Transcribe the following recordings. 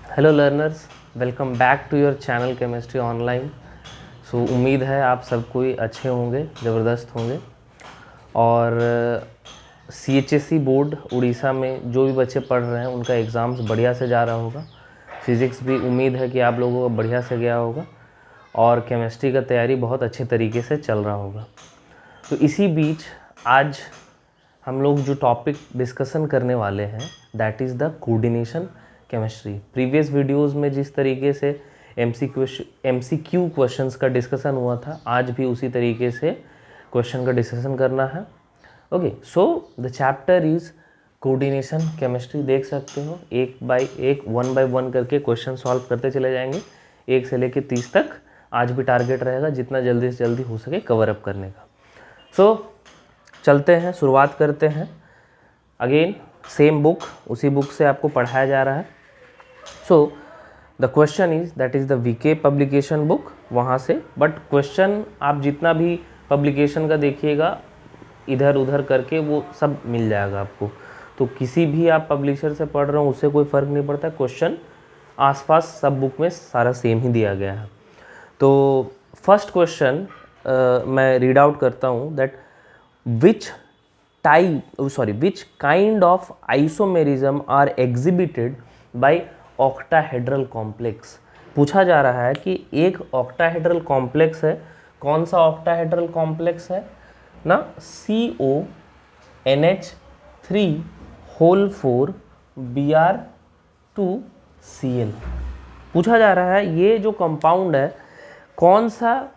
Hello learners, welcome back to your channel chemistry online. So उम्मीद है आप सब कोई अच्छे होंगे, ज़बरदस्त होंगे। और CHSE बोर्ड उड़ीसा में जो भी बच्चे पढ़ रहे हैं उनका एग्ज़ाम्स बढ़िया से जा रहा होगा। फिज़िक्स भी उम्मीद है कि आप लोगों का बढ़िया से गया होगा और केमिस्ट्री का तैयारी बहुत अच्छे तरीके से चल रहा होगा। तो इसी बीच आज हम लोग जो टॉपिक डिस्कशन करने वाले हैं that is the coordination chemistry. Previous videos में जिस तरीके से MCQ क्वेश्चंस का डिस्कशन हुआ था, आज भी उसी तरीके से क्वेश्चन का डिस्कशन करना है। Okay, so the chapter is coordination chemistry. देख सकते हो एक बाय एक, वन बाय वन करके क्वेश्चन सॉल्व करते चले जाएंगे, 1 से लेकर 30 तक। आज भी टारगेट रहेगा जितना जल्दी से जल्दी हो सके कवर अप करने का। सो चलते हैं, शुरुआत करते हैं। अगेन सेम बुक, उसी बुक से आपको पढ़ाया जा रहा है। So the question is that is the VK publication book, वहाँ से। बट क्वेश्चन आप जितना भी पब्लिकेशन का देखिएगा, इधर उधर करके वो सब मिल जाएगा आपको। तो किसी भी आप पब्लिशर से पढ़ रहे हो उससे कोई फ़र्क नहीं पड़ता, क्वेश्चन आसपास सब बुक में सारा सेम ही दिया गया है। तो फर्स्ट क्वेश्चन मैं रीड आउट करता हूँ that which which kind of isomerism are exhibited by octahedral complex। पूछा जा रहा है कि एक octahedral complex है, कौन सा octahedral complex है ना, CONH3 होल 4 Br2Cl। पूछा जा रहा है ये जो कंपाउंड है कौन सा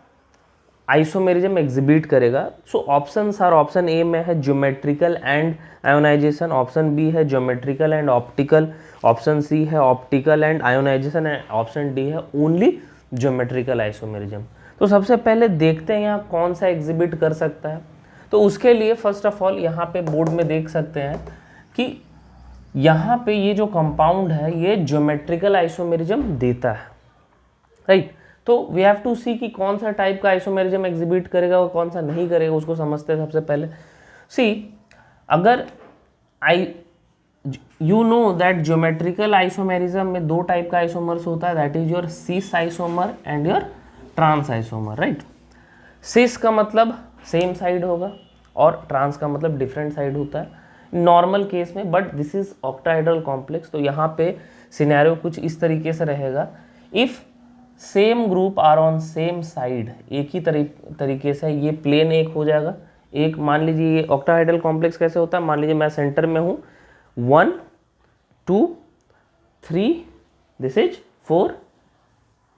आइसोमेरिज्म एग्जिबिट करेगा। So options are, option A में है geometrical and ionisation, option B है geometrical and optical, option C है optical and ionisation and option D है ओनली ज्योमेट्रिकल आइसोमेरिज्म। तो सबसे पहले देखते हैं यहाँ कौन सा एग्जिबिट कर सकता है। तो उसके लिए फर्स्ट ऑफ ऑल यहाँ पे बोर्ड में देख सकते हैं कि यहाँ पे ये जो कंपाउंड है ये ज्योमेट्रिकल आइसोमेरिज्म देता है, राइट। तो वी हैव टू सी कि कौन सा टाइप का आइसोमेरिज्म एग्जिबिट करेगा और कौन सा नहीं करेगा, उसको समझते हैं सबसे पहले। सी, अगर you know that geometrical isomerism में दो टाइप का आइसोमर्स होता है, that is your cis isomer and your trans isomer, right. Cis का मतलब सेम साइड होगा और ट्रांस का मतलब डिफरेंट साइड होता है नॉर्मल केस में, but this is octahedral complex. तो यहाँ पे सिनेरियो कुछ इस तरीके से रहेगा, if same group are on same side, एक ही तरीके से ये प्लेन एक हो जाएगा। एक मान लीजिए ये ऑक्टाहेड्रल कॉम्प्लेक्स कैसे होता है, मान लीजिए मैं सेंटर में हूँ, 1 2 3, this is 4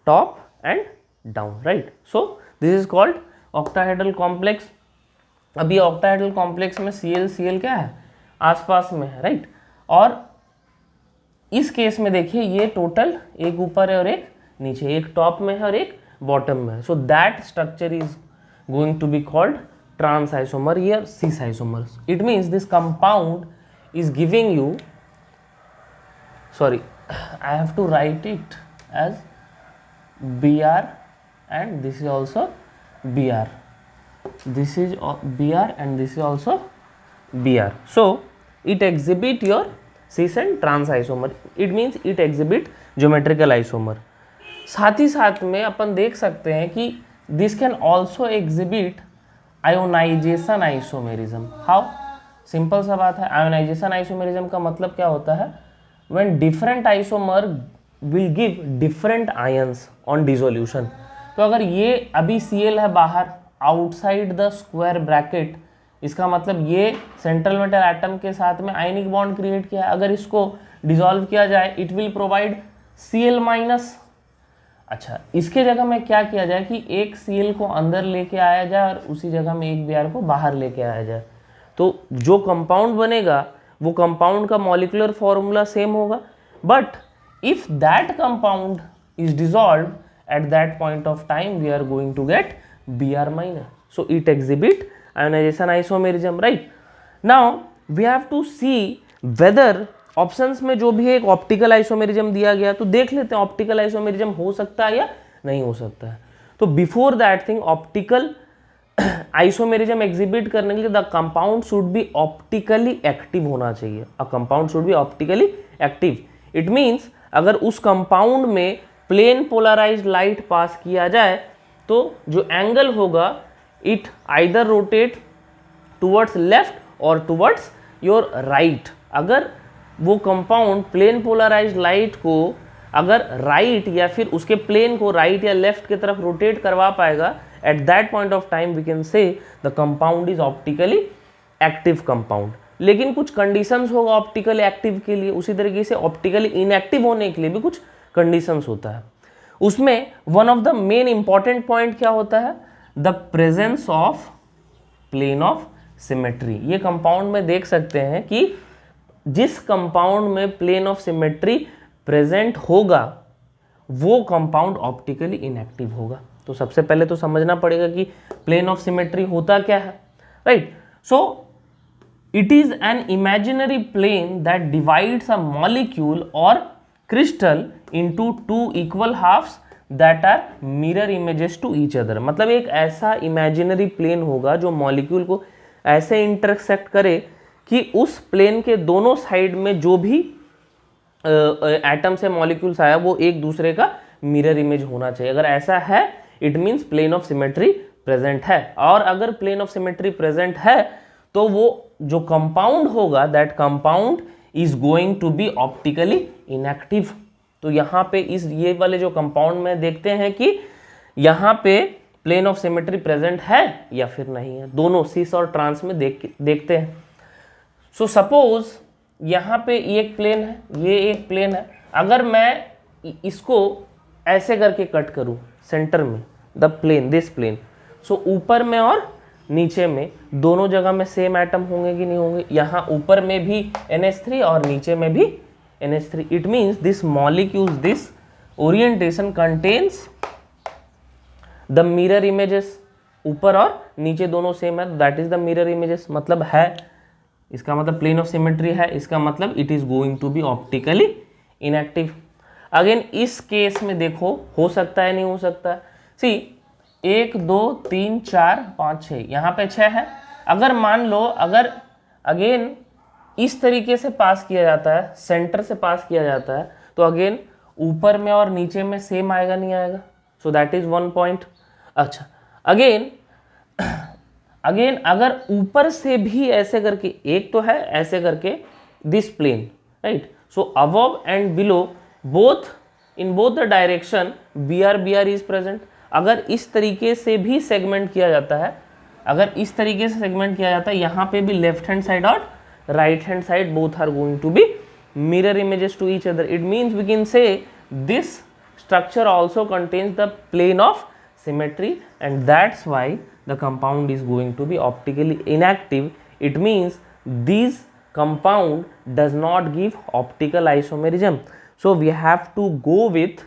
top and down, right. So this is called octahedral complex. अभी ऑक्टाहेड्रल कॉम्प्लेक्स में Cl क्या है, आसपास में है, राइट। और इस केस में देखिए ये टोटल एक ऊपर है और एक नीचे, एक टॉप में है और एक बॉटम में है। So that structure is going to be called trans isomer या cis isomer. It means this compound is giving you, sorry I have to write it as Br and this is also Br, this is Br and this is also Br. So it exhibit your cis and trans isomer, it means it exhibit geometrical isomer। साथ ही साथ में अपन देख सकते हैं कि this can also exhibit ionization isomerism. How, simple सा बात है, आयोनाइजेशन आइसोमेरिज्म का मतलब क्या होता है, when different isomer will give different ions on dissolution. तो अगर ये अभी Cl है बाहर आउटसाइड द स्क्वायर ब्रैकेट, इसका मतलब ये सेंट्रल मेटल एटम के साथ में आयनिक बॉन्ड क्रिएट किया है। अगर इसको डिसॉल्व किया जाए इट विल प्रोवाइड Cl-। अच्छा, इसके जगह में क्या किया जाए कि एक Cl को अंदर लेके आया जाए और उसी जगह में एक Br को बाहर लेके आया जाए, तो जो कंपाउंड बनेगा वो कंपाउंड का मॉलिक्यूलर फॉर्मूला सेम होगा। But if that compound is dissolved at that point of time we are going to get Br minor, so it exhibit ionization isomerism, right। now we have to see whether options में जो भी एक optical isomerism दिया गया, तो देख लेते हैं ऑप्टिकल आइसोमेरिज्म हो सकता है या नहीं हो सकता है। तो before that thing optical isomerism exhibit करने के लिए the compound should be optically active होना चाहिए। A compound should be optically active, it means अगर उस कंपाउंड में प्लेन पोलराइज्ड लाइट पास किया जाए तो जो एंगल होगा it either rotate towards left और टुवर्ड्स योर राइट। अगर वो कंपाउंड प्लेन पोलराइज्ड लाइट को अगर राइट या फिर उसके प्लेन को राइट या लेफ्ट की तरफ रोटेट करवा पाएगा, at that point of time we can say the compound is optically active compound. लेकिन कुछ कंडीशंस होगा ऑप्टिकली एक्टिव के लिए, उसी तरीके से ऑप्टिकली इनएक्टिव होने के लिए भी कुछ कंडीशंस होता है। उसमें one of the main important point क्या होता है, the presence of plane of symmetry. ये कंपाउंड में देख सकते हैं कि जिस कंपाउंड में प्लेन ऑफ सिमेट्री प्रेजेंट होगा वो कंपाउंड ऑप्टिकली इनएक्टिव होगा। तो सबसे पहले तो समझना पड़ेगा कि प्लेन ऑफ सिमेट्री होता क्या है, right. So it is an imaginary plane that divides a molecule or crystal into two equal halves that are mirror images to each other। मतलब एक ऐसा imaginary plane होगा जो मॉलिक्यूल को ऐसे इंटरसेक्ट करे कि उस प्लेन के दोनों साइड में जो भी एटम से मॉलिक्यूल्स आया वो एक दूसरे का मिरर इमेज होना चाहिए। अगर ऐसा है it means plane of symmetry present है। और अगर प्लेन ऑफ सिमेट्री प्रेजेंट है तो वो जो कंपाउंड होगा that compound is going to be optically inactive. तो यहाँ पे इस ये वाले जो कंपाउंड में देखते हैं कि यहाँ पे प्लेन ऑफ सिमेट्री प्रेजेंट है या फिर नहीं है, दोनों सिस और ट्रांस में देखते हैं। सो सपोज यहाँ पे ये एक प्लेन है, ये एक प्लेन है। अगर मैं इसको ऐसे करके कट करूँ सेंटर में द प्लेन दिस प्लेन, सो ऊपर में और नीचे में दोनों जगह में सेम एटम होंगे कि नहीं होंगे। यहाँ ऊपर में भी NH3 और नीचे में भी NH3। It means this molecules this orientation contains the mirror images. ऊपर और नीचे दोनों सेम है, that is the mirror images. मतलब है, इसका मतलब प्लेन ऑफ सिमेट्री है, इसका मतलब it is going to be optically inactive. Again इस केस में देखो हो सकता है नहीं हो सकता। सी 1 2 3 4 5 6, यहाँ पे 6 है। अगर मान लो अगर अगेन इस तरीके से पास किया जाता है, सेंटर से पास किया जाता है, तो अगेन ऊपर में और नीचे में सेम आएगा नहीं आएगा। सो दैट इज वन पॉइंट। अच्छा अगेन अगर ऊपर से भी ऐसे करके, एक तो है ऐसे करके this plane, right. So above and below both in both the direction BR is present. अगर इस तरीके से भी सेगमेंट किया जाता है, अगर इस तरीके से सेगमेंट किया जाता है, यहाँ पे भी लेफ्ट हैंड साइड और right hand side both are going to be mirror images to each other. It means we can say this structure also contains the plane of symmetry and that's why the compound is going to be optically inactive. It means this compound does not give optical isomerism. So we have to go with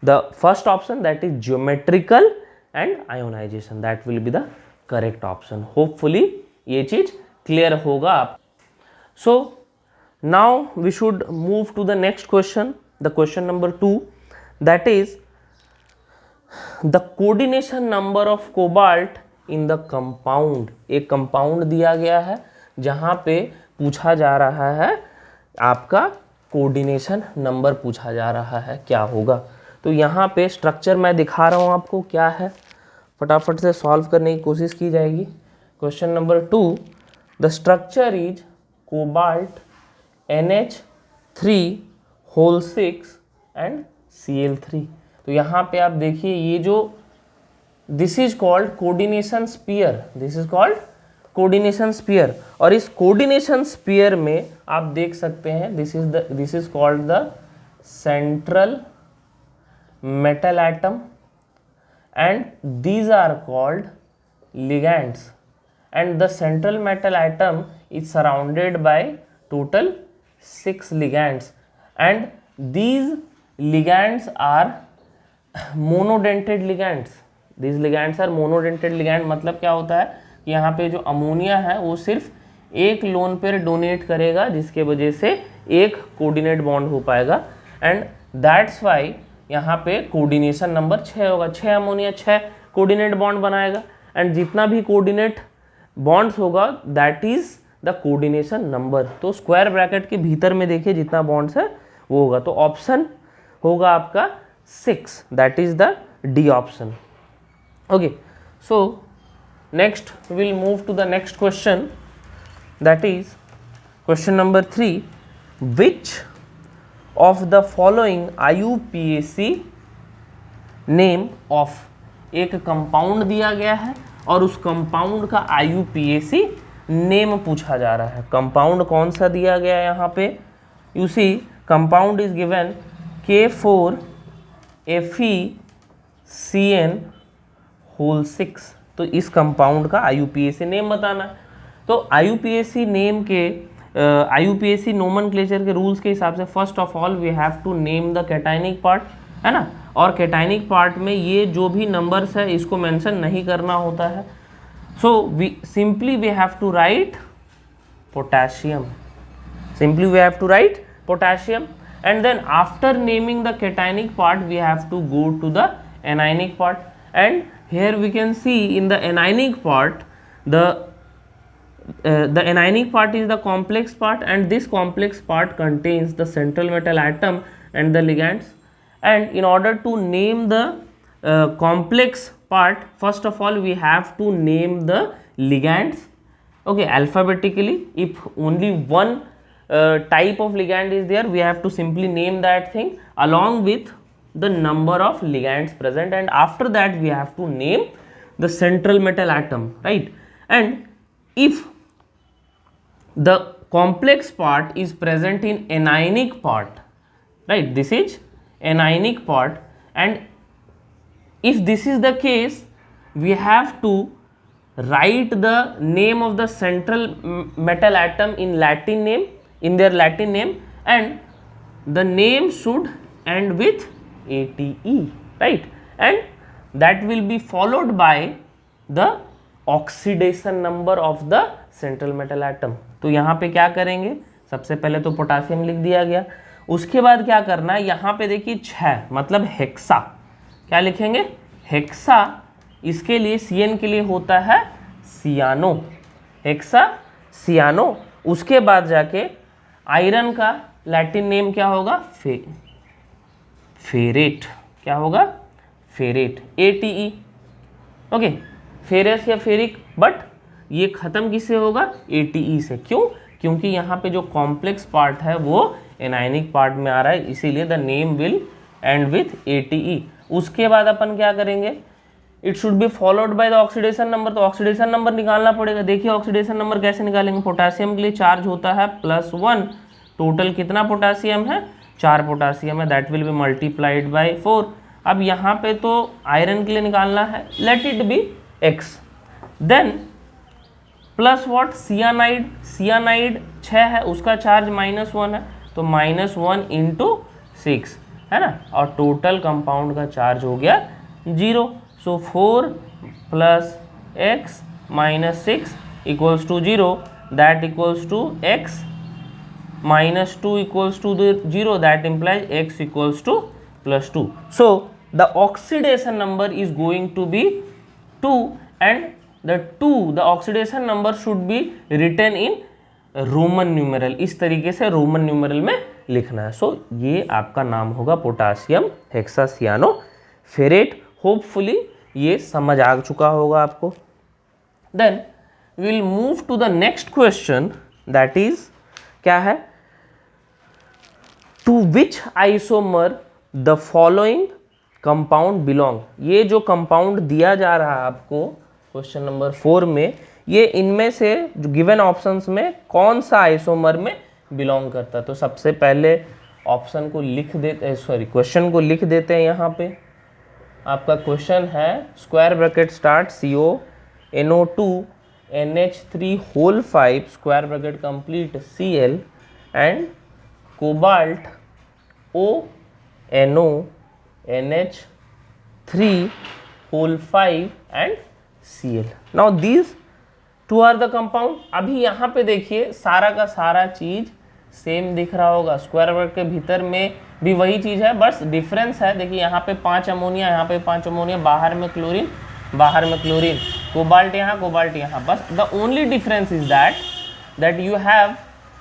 the first option, that is geometrical and ionization. That will be the correct option. Hopefully ये चीज clear होगा आप. So now we should move to the next question, the question number 2. That is the coordination number of cobalt in the compound. एक compound दिया गया है जहाँ पे पूछा जा रहा है आपका कोऑर्डिनेशन नंबर पूछा जा रहा है क्या होगा। तो यहाँ पे स्ट्रक्चर मैं दिखा रहा हूँ आपको क्या है, फटाफट से सॉल्व करने की कोशिश की जाएगी। Question number 2, the structure is cobalt NH3 whole 6 and Cl3। तो यहाँ पे आप देखिए ये जो this is called coordination sphere, this is called coordination sphere. और इस कोऑर्डिनेशन स्फीयर में आप देख सकते हैं this is called the central metal atom and these are called ligands and the central metal atom is surrounded by total 6 ligands and these ligands are monodentate ligands. These ligands are monodentate ligand। मतलब क्या होता है कि यहाँ पे जो ammonia है वो सिर्फ एक लोन पेयर डोनेट करेगा जिसके वजह से एक कोऑर्डिनेट बॉन्ड हो पाएगा एंड दैट्स वाई यहाँ पे कोऑर्डिनेशन नंबर 6 होगा। 6 अमोनिया 6 कोऑर्डिनेट बॉन्ड बनाएगा एंड जितना भी कोऑर्डिनेट बॉन्ड्स होगा that is the coordination number. तो स्क्वायर ब्रैकेट के भीतर में देखिए जितना बॉन्ड्स है वो होगा। तो ऑप्शन होगा आपका 6, that is the D option. Okay, so next will move to the next question, that is question number 3, which of the following IUPAC name of, एक कंपाउंड दिया गया है और उस कंपाउंड का IUPAC नेम पूछा जा रहा है। कंपाउंड कौन सा दिया गया है यहाँ पे, you see compound is given K4FeCN6, तो इस कंपाउंड का IUPAC नेम बताना है। तो IUPAC नेम के IUPAC नोमेनक्लेचर के रूल्स के हिसाब से first of all we have to name the cationic part, है ना, और कैटायनिक पार्ट में ये जो भी नंबर्स है इसको मेंशन नहीं करना होता है। So we simply we have to write potassium, simply we have to write potassium, and then after naming the cationic part we have to go to the anionic part, and here we can see in the anionic part the anionic part is the complex part, and this complex part contains the central metal atom and the ligands, and in order to name the complex part, first of all we have to name the ligands, okay, alphabetically. If only one type of ligand is there, we have to simply name that thing along with the number of ligands present, and after that we have to name the central metal atom, right? And if the complex part is present in anionic part, right, this is anionic part, and if this is the case we have to write the name of the central metal atom in Latin name, in their Latin name, and the name should end with ATE, right, and that will be followed by the oxidation number of the central metal atom। तो यहाँ पे क्या करेंगे, सबसे पहले तो potassium लिख दिया गया, उसके बाद क्या करना है, यहाँ पे देखिए 6 मतलब हेक्सा, क्या लिखेंगे, हेक्सा, इसके लिए CN के लिए होता है सियानो, हेक्सा सियानो। उसके बाद जाके आयरन का लैटिन नेम क्या होगा, फेरेट, क्या होगा, फेरेट, ATE, ओके, फेरस या फेरिक, बट ये खत्म किससे होगा, ATE से। क्यों, क्योंकि यहाँ पे जो कॉम्प्लेक्स पार्ट है वो एनायनिक पार्ट में आ रहा है, इसीलिए the name will and with ATE। उसके बाद अपन क्या करेंगे, it should be followed by the oxidation number, तो ऑक्सीडेशन नंबर निकालना पड़ेगा। देखिए ऑक्सीडेशन नंबर कैसे निकालेंगे, पोटासियम के लिए चार्ज होता है +1, टोटल कितना पोटासियम है, 4 पोटासियम है, that will be multiplied by 4। अब यहाँ पे तो आयरन के लिए निकालना है, let it be X, then plus what, cyanide, cyanide 6 है, उसका चार्ज -1 है, तो -1 × 6 है ना, और टोटल कंपाउंड का चार्ज हो गया 0। So 4 + X - 6 = 0, that equals to X -2 = 0, that implies X = +2। So the oxidation number is going to be 2, and the oxidation number should be written in Roman numeral, इस तरीके से रोमन न्यूमेरल में लिखना है। सो ये आपका नाम होगा पोटासियम हेक्सासियानो फेरेट। होपफुली ये समझ आ चुका होगा आपको। Then will move to the next question, that is क्या है, to which isomer the following compound belong. ये जो कंपाउंड दिया जा रहा है आपको क्वेश्चन नंबर 4 में, ये इनमें से जो गिवन ऑप्शंस में कौन सा आइसोमर में बिलोंग करता है। तो सबसे पहले ऑप्शन को लिख देते, क्वेश्चन को लिख देते हैं। यहाँ पे आपका क्वेश्चन है square bracket start CONO2 NH3 square bracket complete Cl and cobalt ONO NH3 and Cl। Now these two are the compound। अभी यहाँ पे देखिए सारा का सारा चीज सेम दिख रहा होगा, स्क्वायर ब्रैकेट के भीतर में भी वही चीज है, बस डिफरेंस है। देखिए यहाँ पे 5 अमोनिया, यहाँ पे 5 अमोनिया, बाहर में क्लोरीन, बाहर में क्लोरीन, कोबाल्ट यहाँ, कोबाल्ट यहाँ। बस the only difference is that you have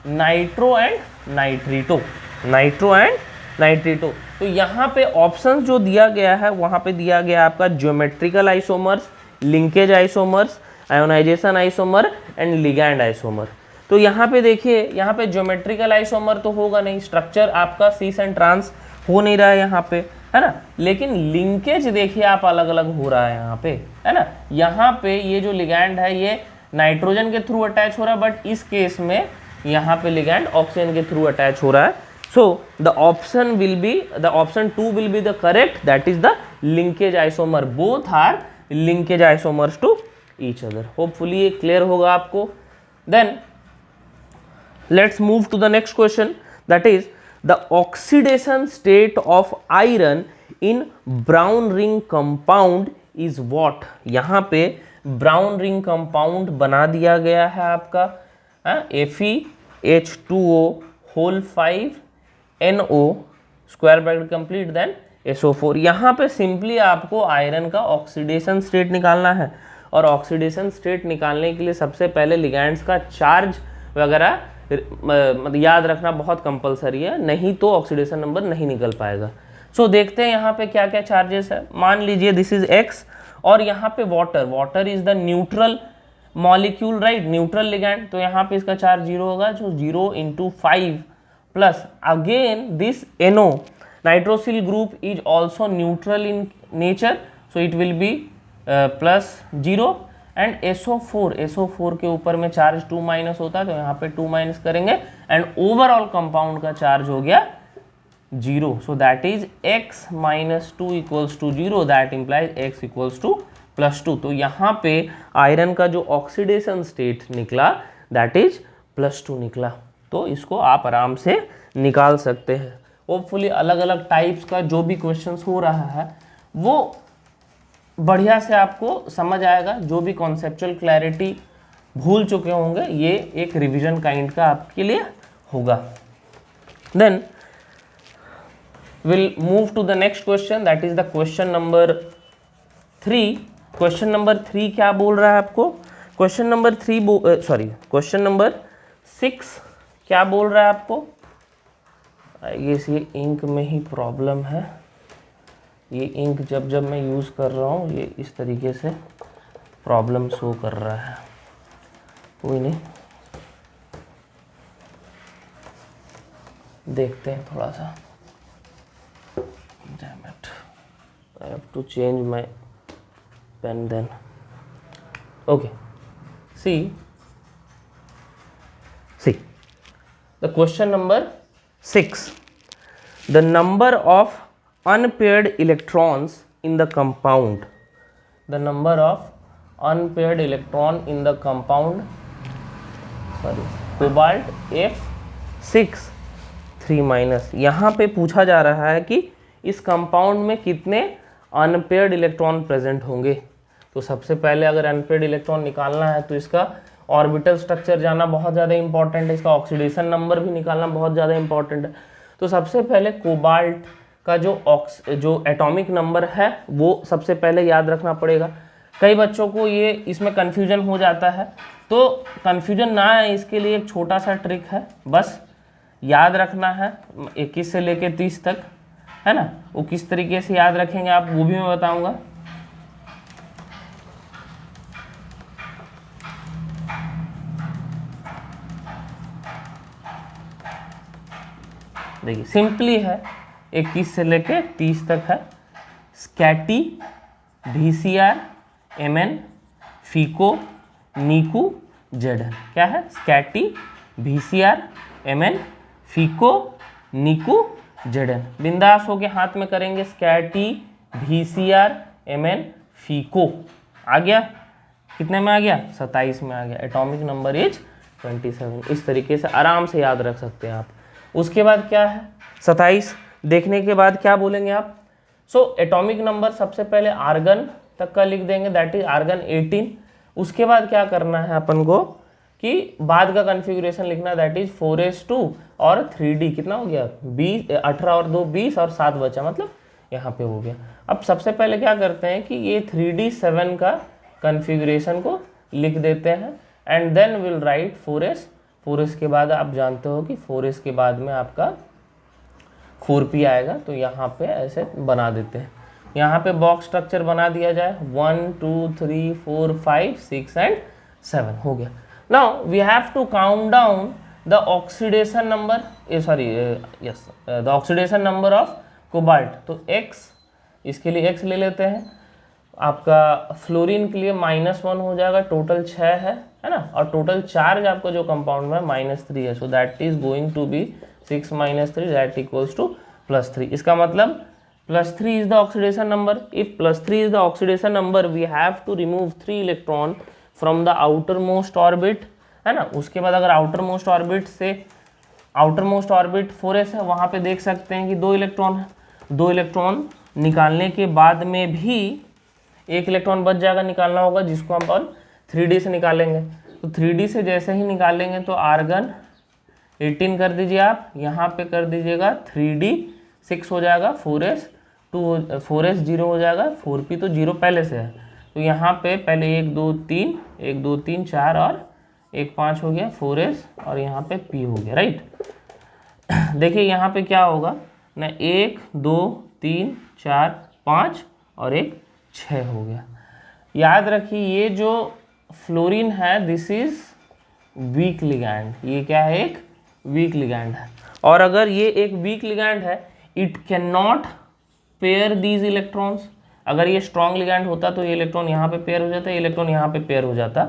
nitro and nitrito, nitro and nitrito. तो यहाँ पे ऑप्शन जो दिया गया है वहाँ पे दिया गया आपका geometrical isomers, linkage isomers, ionization isomer and ligand isomer. तो यहाँ पे देखिए, यहाँ पे ज्योमेट्रिकल आइसोमर तो होगा नहीं, स्ट्रक्चर आपका सीस एंड ट्रांस हो नहीं रहा है यहाँ पे, है ना। लेकिन लिंकेज देखिए आप अलग अलग हो रहा है यहाँ पे, है ना। यहाँ पे ये जो लिगैंड है ये नाइट्रोजन के थ्रू अटैच हो रहा है, बट इस केस में यहाँ पे लिगैंड ऑक्सीजन के थ्रू अटैच हो रहा है। So the option 2 will be the correct, that is the linkage isomer. Both are linkage isomers to each other. Hopefully ये क्लियर होगा आपको। Then let's move to the next question, that is the oxidation state of iron in brown ring compound is what। यहाँ पे brown ring compound बना दिया गया है आपका FeH2O whole 5 NO square bracket complete then SO4। यहाँ पे simply आपको आयरन का ऑक्सीडेशन स्टेट निकालना है, और ऑक्सीडेशन स्टेट निकालने के लिए सबसे पहले लिगैंड्स का चार्ज वगैरह मतलब याद रखना बहुत कंपलसरी है, नहीं तो ऑक्सीडेशन नंबर नहीं निकल पाएगा। सो देखते हैं यहाँ पे क्या क्या चार्जेस है। मान लीजिए दिस इज X, और यहाँ पे water is the neutral molecule, right, neutral ligand. तो यहाँ पे इसका चार्ज 0 होगा, जो 0 × 5 plus again this NO nitrosyl group is also neutral in nature, so it will be plus 0 and SO4 के ऊपर में चार्ज 2- होता है, तो यहाँ पे 2- करेंगे एंड ओवरऑल कंपाउंड का चार्ज हो गया 0। सो that is X - 2 = 0, that implies X = +2। तो यहाँ पे आयरन का जो ऑक्सीडेशन स्टेट निकला दैट इज +2 निकला। तो इसको आप आराम से निकाल सकते हैं। होपफुली अलग अलग टाइप्स का जो भी क्वेश्चंस हो रहा है वो बढ़िया से आपको समझ आएगा। जो भी कॉन्सेप्चुअल क्लैरिटी भूल चुके होंगे, ये एक रिवीजन काइंड का आपके लिए होगा। Then will move to the next question, that is the question number 3। Question number 3 क्या बोल रहा है आपको? क्वेश्चन नंबर 6 क्या बोल रहा है आपको? आई गेस ये इंक में ही प्रॉब्लम है। ये इंक जब मैं यूज़ कर रहा हूँ ये इस तरीके से प्रॉब्लम शो कर रहा है। कोई नहीं, देखते हैं थोड़ा सा। Damn it, I have to change my pen then. Okay, see the question number 6. The number of unpaired electrons in the compound. The number of unpaired electron in the compound, cobalt F6 3-। यहाँ पे पूछा जा रहा है कि इस compound में कितने अनपेयर्ड इलेक्ट्रॉन प्रेजेंट होंगे। तो सबसे पहले अगर अनपेयर्ड इलेक्ट्रॉन निकालना है तो इसका ऑर्बिटल स्ट्रक्चर जानना बहुत ज़्यादा इंपॉर्टेंट है, इसका ऑक्सीडेशन नंबर भी निकालना बहुत ज़्यादा इंपॉर्टेंट है। तो सबसे पहले कोबाल्ट का जो एटॉमिक नंबर है वो सबसे पहले याद रखना पड़ेगा। कई बच्चों को ये इसमें कन्फ्यूजन हो जाता है, तो कन्फ्यूजन ना आए इसके लिए एक छोटा सा ट्रिक है, बस याद रखना है 21 से लेके 30 तक, है ना। वो किस तरीके से याद रखेंगे आप वो भी मैं बताऊंगा। देखिए सिंपली है, 21 से लेके 30 तक है। स्कैटी, VCR, MN, फीको, नीकू, जेडन। क्या है? स्कैटी, VCR, MN, फीको, नीकू, जेडन। बिंदास होके हाथ में करेंगे। स्कैटी, VCR, MN, फीको। आ गया? कितने में आ गया? 27 में आ गया। Atomic number is 27। इस तरीके से आराम से याद रख सकते हैं आप। उसके बाद क्या है? 27 देखने के बाद क्या बोलेंगे आप? सो एटॉमिक नंबर सबसे पहले आर्गन तक का लिख देंगे, दैट इज आर्गन 18। उसके बाद क्या करना है अपन को कि बाद का कॉन्फ़िगरेशन लिखना, दैट इज 4s2 और 3d। कितना हो गया? 20, 18 और 2 20 और 7 बचा, मतलब यहाँ पे हो गया। अब सबसे पहले क्या करते हैं कि ये 3d7 का कॉन्फ़िगरेशन को लिख देते हैं and then will write 4s। 4s के बाद आप जानते हो कि 4s के बाद में आपका 4p आएगा। तो यहाँ पे ऐसे बना देते हैं, यहाँ पे बॉक्स स्ट्रक्चर बना दिया जाए 1 2 3 4 5 6 एंड 7 हो गया। Now we have to count down the oxidation number, the oxidation number of cobalt. तो x, इसके लिए x ले लेते हैं, आपका फ्लोरीन के लिए -1 हो जाएगा, टोटल 6 है ना, और टोटल चार्ज आपका जो कंपाउंड में -3 है, so that is going to be 6 - 3 that equals to +3। इसका मतलब +3 is the oxidation number. If +3 is the oxidation number, we have to remove 3 electron from the outermost orbit, है ना। उसके बाद अगर outermost orbit 4s है, वहाँ पे देख सकते हैं कि 2 इलेक्ट्रॉन है, 2 इलेक्ट्रॉन निकालने के बाद में भी 1 इलेक्ट्रॉन बच जाएगा, निकालना होगा, जिसको हम 3d से निकालेंगे। तो 3d से जैसे ही निकालेंगे तो आर्गन 18 कर दीजिए आप, यहाँ पे कर दीजिएगा 3d 6 हो जाएगा, 4s 0 हो जाएगा, 4p तो 0 पहले से है। तो यहाँ पे पहले 1 2 3 4 और 1 5 हो गया 4s, और यहाँ पे p हो गया, राइट। देखिए यहाँ पे क्या होगा ना, 1 2 3 4 5 और 1 6 हो गया। याद रखिए ये जो फ्लोरीन है दिस इज वीक लिगैंड, ये क्या है, एक वीक लिगैंड है। और अगर ये एक वीक लिगैंड है, it can not pair these electrons. अगर ये स्ट्रॉन्ग लिगैंड होता तो ये इलेक्ट्रॉन यहाँ पे पेयर हो जाता, ये इलेक्ट्रॉन यहाँ पे पेयर हो जाता,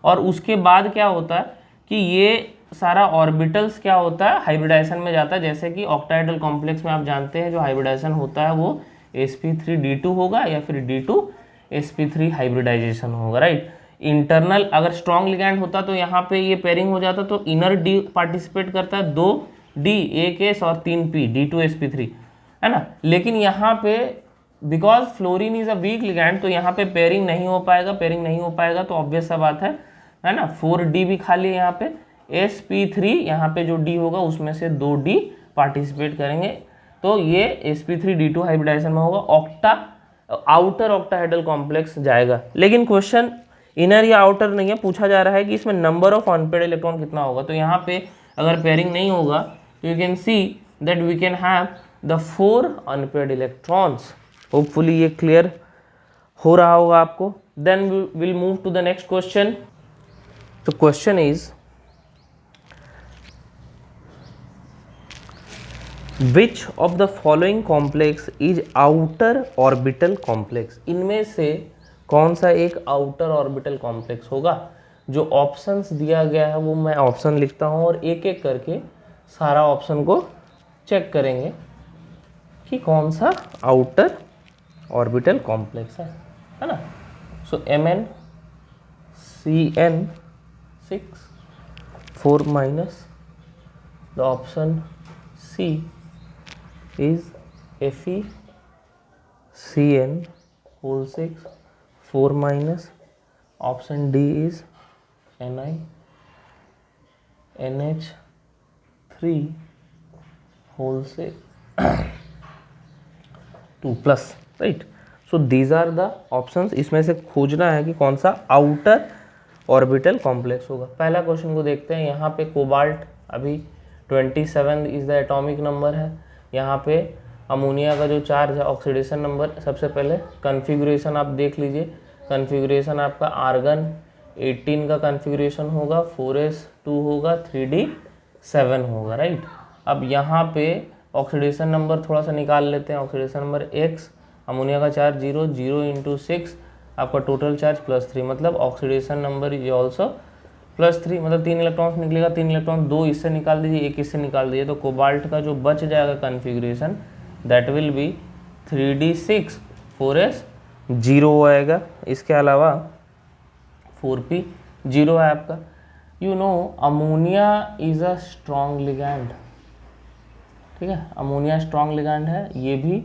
और उसके बाद क्या होता है कि ये सारा ऑर्बिटल्स क्या होता है, हाइब्रिडाइजेशन में जाता है। जैसे कि ऑक्टाहेड्रल कॉम्प्लेक्स में आप जानते हैं जो हाइब्रिडाइजेशन होता है वो sp3d2 होगा या फिर d2sp3 हाइब्रिडाइजेशन होगा, राइट। इंटरनल अगर स्ट्रॉन्ग लिगैंड होता तो यहाँ पे ये पेयरिंग हो जाता, तो इनर डी पार्टिसिपेट करता है, 2d 1s और 3p d2sp3, है ना। लेकिन यहाँ पे because fluorine is a weak ligand तो यहाँ पे पेयरिंग नहीं हो पाएगा, तो ऑब्वियस सा बात है ना, 4d भी खाली है यहाँ पे, sp3 यहाँ पे जो d होगा उसमें से 2d पार्टिसिपेट करेंगे, तो ये sp3d2 हाइब्रिडाइजेशन में होगा, आउटर ऑक्टाहेड्रल कॉम्प्लेक्स जाएगा। लेकिन क्वेश्चन इनर या आउटर नहीं है, पूछा जा रहा है कि इसमें नंबर ऑफ अनपेयर्ड इलेक्ट्रॉन कितना होगा। तो यहाँ पे अगर पेयरिंग नहीं होगा तो you can see that we can have the 4 unpaired electrons. Hopefully ये क्लियर हो रहा होगा आपको। Then we will move to the next question. तो question is which of the following complex is outer orbital complex. इनमें से कौन सा एक आउटर ऑर्बिटल कॉम्प्लेक्स होगा। जो ऑप्शंस दिया गया है वो मैं ऑप्शन लिखता हूँ और एक एक करके सारा ऑप्शन को चेक करेंगे कि कौन सा आउटर ऑर्बिटल कॉम्प्लेक्स है ना। सो Mn Cn6 4 minus the option C is Fe Cn whole 6 4 minus option D is Ni NH3 whole 6 2 plus, right. So these are the options। इसमें से खोजना है कि कौन सा आउटर ऑर्बिटल कॉम्प्लेक्स होगा। पहला क्वेश्चन को देखते हैं। यहाँ पे कोबाल्ट अभी 27 इज द एटॉमिक नंबर है। यहाँ पे अमोनिया का जो चार्ज है ऑक्सीडेशन नंबर, सबसे पहले कन्फिगुरेशन आप देख लीजिए। कन्फिगुरेशन आपका आर्गन 18 का कन्फिगुरेशन होगा, 4s2 होगा, 3d7 होगा, राइट। अब यहाँ पे ऑक्सीडेशन नंबर थोड़ा सा निकाल लेते हैं। ऑक्सीडेशन नंबर x, अमोनिया का चार्ज 0 × 6, आपका टोटल चार्ज +3, मतलब ऑक्सीडेशन नंबर इज ऑल्सो +3, मतलब 3 इलेक्ट्रॉन्स निकलेगा। 3 इलेक्ट्रॉन 2 इससे निकाल दीजिए, 1 इससे निकाल दीजिए, तो कोबाल्ट का जो बच जाएगा configuration that will be 3d6 4s 0 आएगा। इसके अलावा 4p 0 है आपका। You know ammonia is a strong ligand, ठीक है। अमोनिया स्ट्रॉन्ग लिगैंड है, ये भी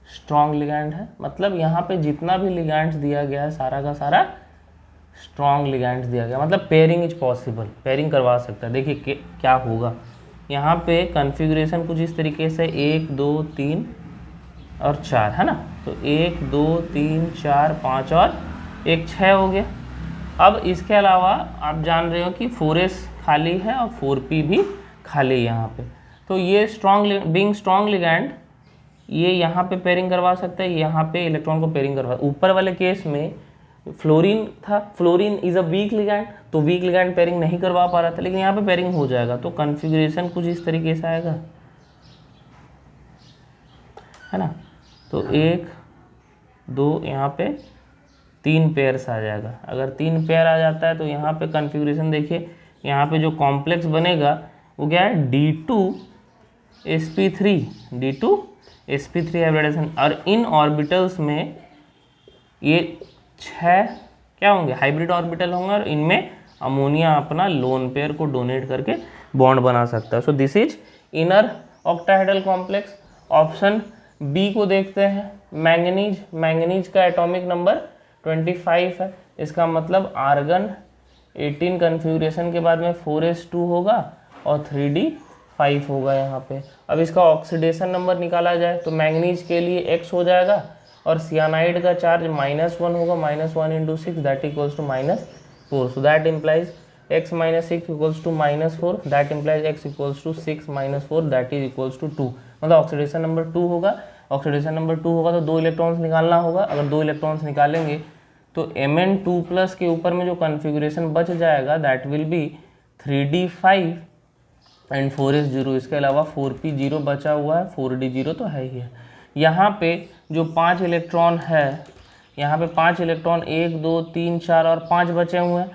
स्ट्रॉन्ग लिगैंड है, मतलब यहाँ पे जितना भी लिगैंड्स दिया गया है सारा का सारा स्ट्रॉन्ग लिगैंड्स दिया गया, मतलब पेयरिंग इज पॉसिबल, पेयरिंग करवा सकता है। देखिए क्या होगा यहाँ पे कन्फिगुरेशन कुछ इस तरीके से 1 2 3 और 4 है ना। तो 1 2 3 4 5 और 1 6 हो गया। अब इसके अलावा आप जान रहे हो कि 4s खाली है और 4p भी खाली है यहाँ पे। तो ये बीइंग स्ट्रॉन्ग लिगैंड ये यहाँ पे पेयरिंग करवा सकता है, यहाँ पे इलेक्ट्रॉन को पेयरिंग करवा। ऊपर वाले केस में फ्लोरीन था, fluorine is a weak ligand, तो वीक लिगैंड पेयरिंग नहीं करवा पा रहा था, लेकिन यहाँ पे पेयरिंग हो जाएगा। तो कॉन्फ़िगरेशन कुछ इस तरीके से आएगा, है ना। तो 1 2 यहाँ पे 3 पेयर्स आ जाएगा। अगर 3 पेयर आ जाता है तो यहाँ पे कॉन्फ़िगरेशन देखिए, यहाँ पे जो कॉम्प्लेक्स बनेगा वो क्या है, D2sp3 हाइब्रिडाइजेशन। और इन ऑर्बिटल्स में ये 6 क्या होंगे, हाइब्रिड ऑर्बिटल होंगे, और इनमें अमोनिया अपना लोन पेयर को डोनेट करके बॉन्ड बना सकता है। So this is inner octahedral complex. Option B को देखते हैं, मैंगनीज का एटॉमिक नंबर 25 है। इसका मतलब आर्गन 18 कन्फिग्रेशन के बाद में 4s2 होगा और 3d5 होगा यहाँ पे। अब इसका ऑक्सीडेशन नंबर निकाला जाए तो मैंगनीज के लिए x हो जाएगा और सियानाइड का चार्ज -1 होगा, -1 × 6 that equals to -4। So that implies x - 6 equals to -4, that implies x equals to 6 - 4 that is equals to 2। मतलब ऑक्सीडेशन नंबर 2 होगा। ऑक्सीडेशन नंबर 2 होगा तो 2 इलेक्ट्रॉन्स निकालना होगा। अगर 2 इलेक्ट्रॉन्स निकालेंगे तो Mn2+ के ऊपर में जो कन्फिग्रेशन बच जाएगा that will be 3d5 and 4s0। इसके अलावा 4p0 बचा हुआ है, 4d0 तो है ही है। यहाँ पे जो 5 इलेक्ट्रॉन है, यहाँ पे 5 इलेक्ट्रॉन 1 2 3 4 और 5 बचे हुए हैं।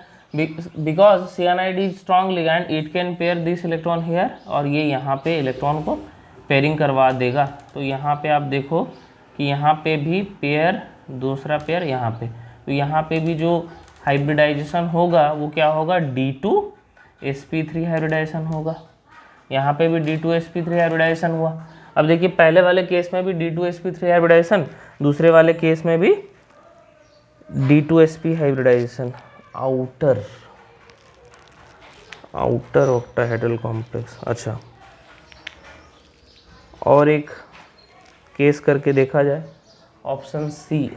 Because cyanide is strong ligand it can pair this electron here, और ये यहाँ पे इलेक्ट्रॉन को पेयरिंग करवा देगा। तो यहाँ पे आप देखो कि यहाँ पे भी पेयर, दूसरा पेयर यहाँ पे, तो यहाँ पे भी जो हाइब्रिडाइजेशन होगा वो क्या होगा, D2sp3 हाइब्रिडाइजेशन होगा। यहाँ पे भी D2sp3 हाइब्रिडाइजेशन हुआ। अब देखिए पहले वाले केस में भी D2sp3 हाइब्रिडाइजेशन, दूसरे वाले केस में भी D2sp hybridisation. Outer octahedral complex. अच्छा, और एक केस करके देखा जाए, option C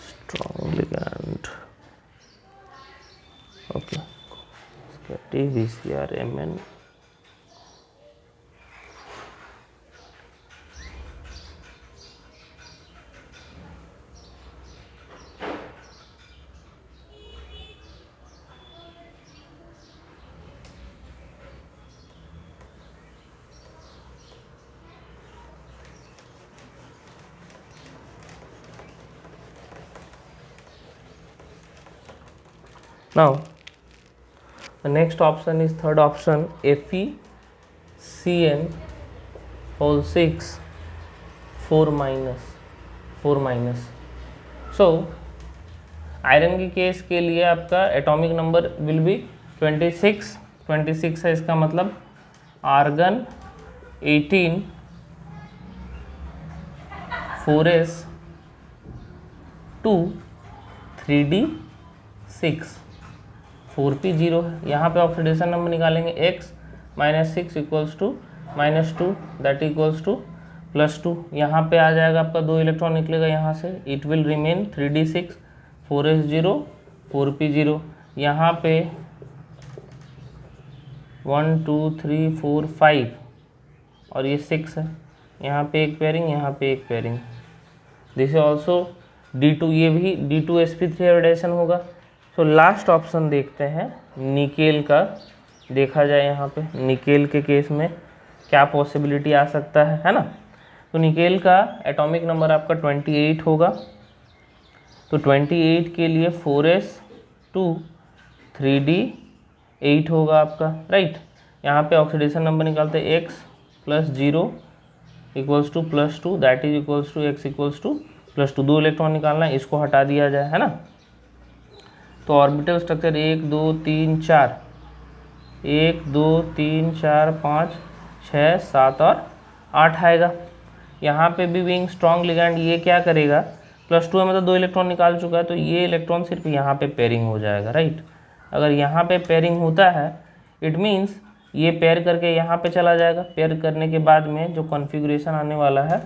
strong ligand. Okay, TVCR-Mn now the next option is third option, FeCN6 4-. So iron के केस के लिए आपका एटॉमिक नंबर विल बी 26 है। इसका मतलब आर्गन 18 4s2 3d6 4p0 है। यहाँ पे ऑक्सीडेशन नंबर निकालेंगे, x - 6 equals to -2 that equals to +2। यहाँ पे आ जाएगा आपका 2 इलेक्ट्रॉन निकलेगा यहाँ से, it will remain 3d6 4s0 4p0। यहाँ पे 1 2 3 4 5 और ये 6 है। यहाँ पे एक पेयरिंग, यहाँ पे एक pairing. This is also D2, ये भी D2sp3 हाइब्रिडाइजेशन होगा। सो लास्ट ऑप्शन देखते हैं, निकेल का देखा जाए। यहाँ पे निकेल के केस में क्या पॉसिबिलिटी आ सकता है ना। तो निकेल का एटॉमिक नंबर आपका 28 होगा। तो 28 के लिए 4s2 3d8 होगा आपका, राइट। यहाँ पे ऑक्सीडेशन नंबर निकालते हैं, x + 0 equals to +2 that is equals to x equals to +2। 2 electron निकालना है, इसको हटा दिया जाए, है ना। तो ऑर्बिटल स्ट्रक्चर 1 2 3 4 1 2 3 4 5 6 7 और 8 आएगा। यहाँ पे भी बीइंग स्ट्रॉन्ग लिगैंड ये क्या करेगा, +2 है मतलब 2 इलेक्ट्रॉन निकाल चुका है, तो ये इलेक्ट्रॉन सिर्फ यहाँ पे पेयरिंग हो जाएगा, राइट। अगर यहाँ पे पेयरिंग होता है इट मीन्स ये पेयर करके यहाँ पे चला जाएगा। पेयर करने के बाद में जो कॉन्फ़िगरेशन आने वाला है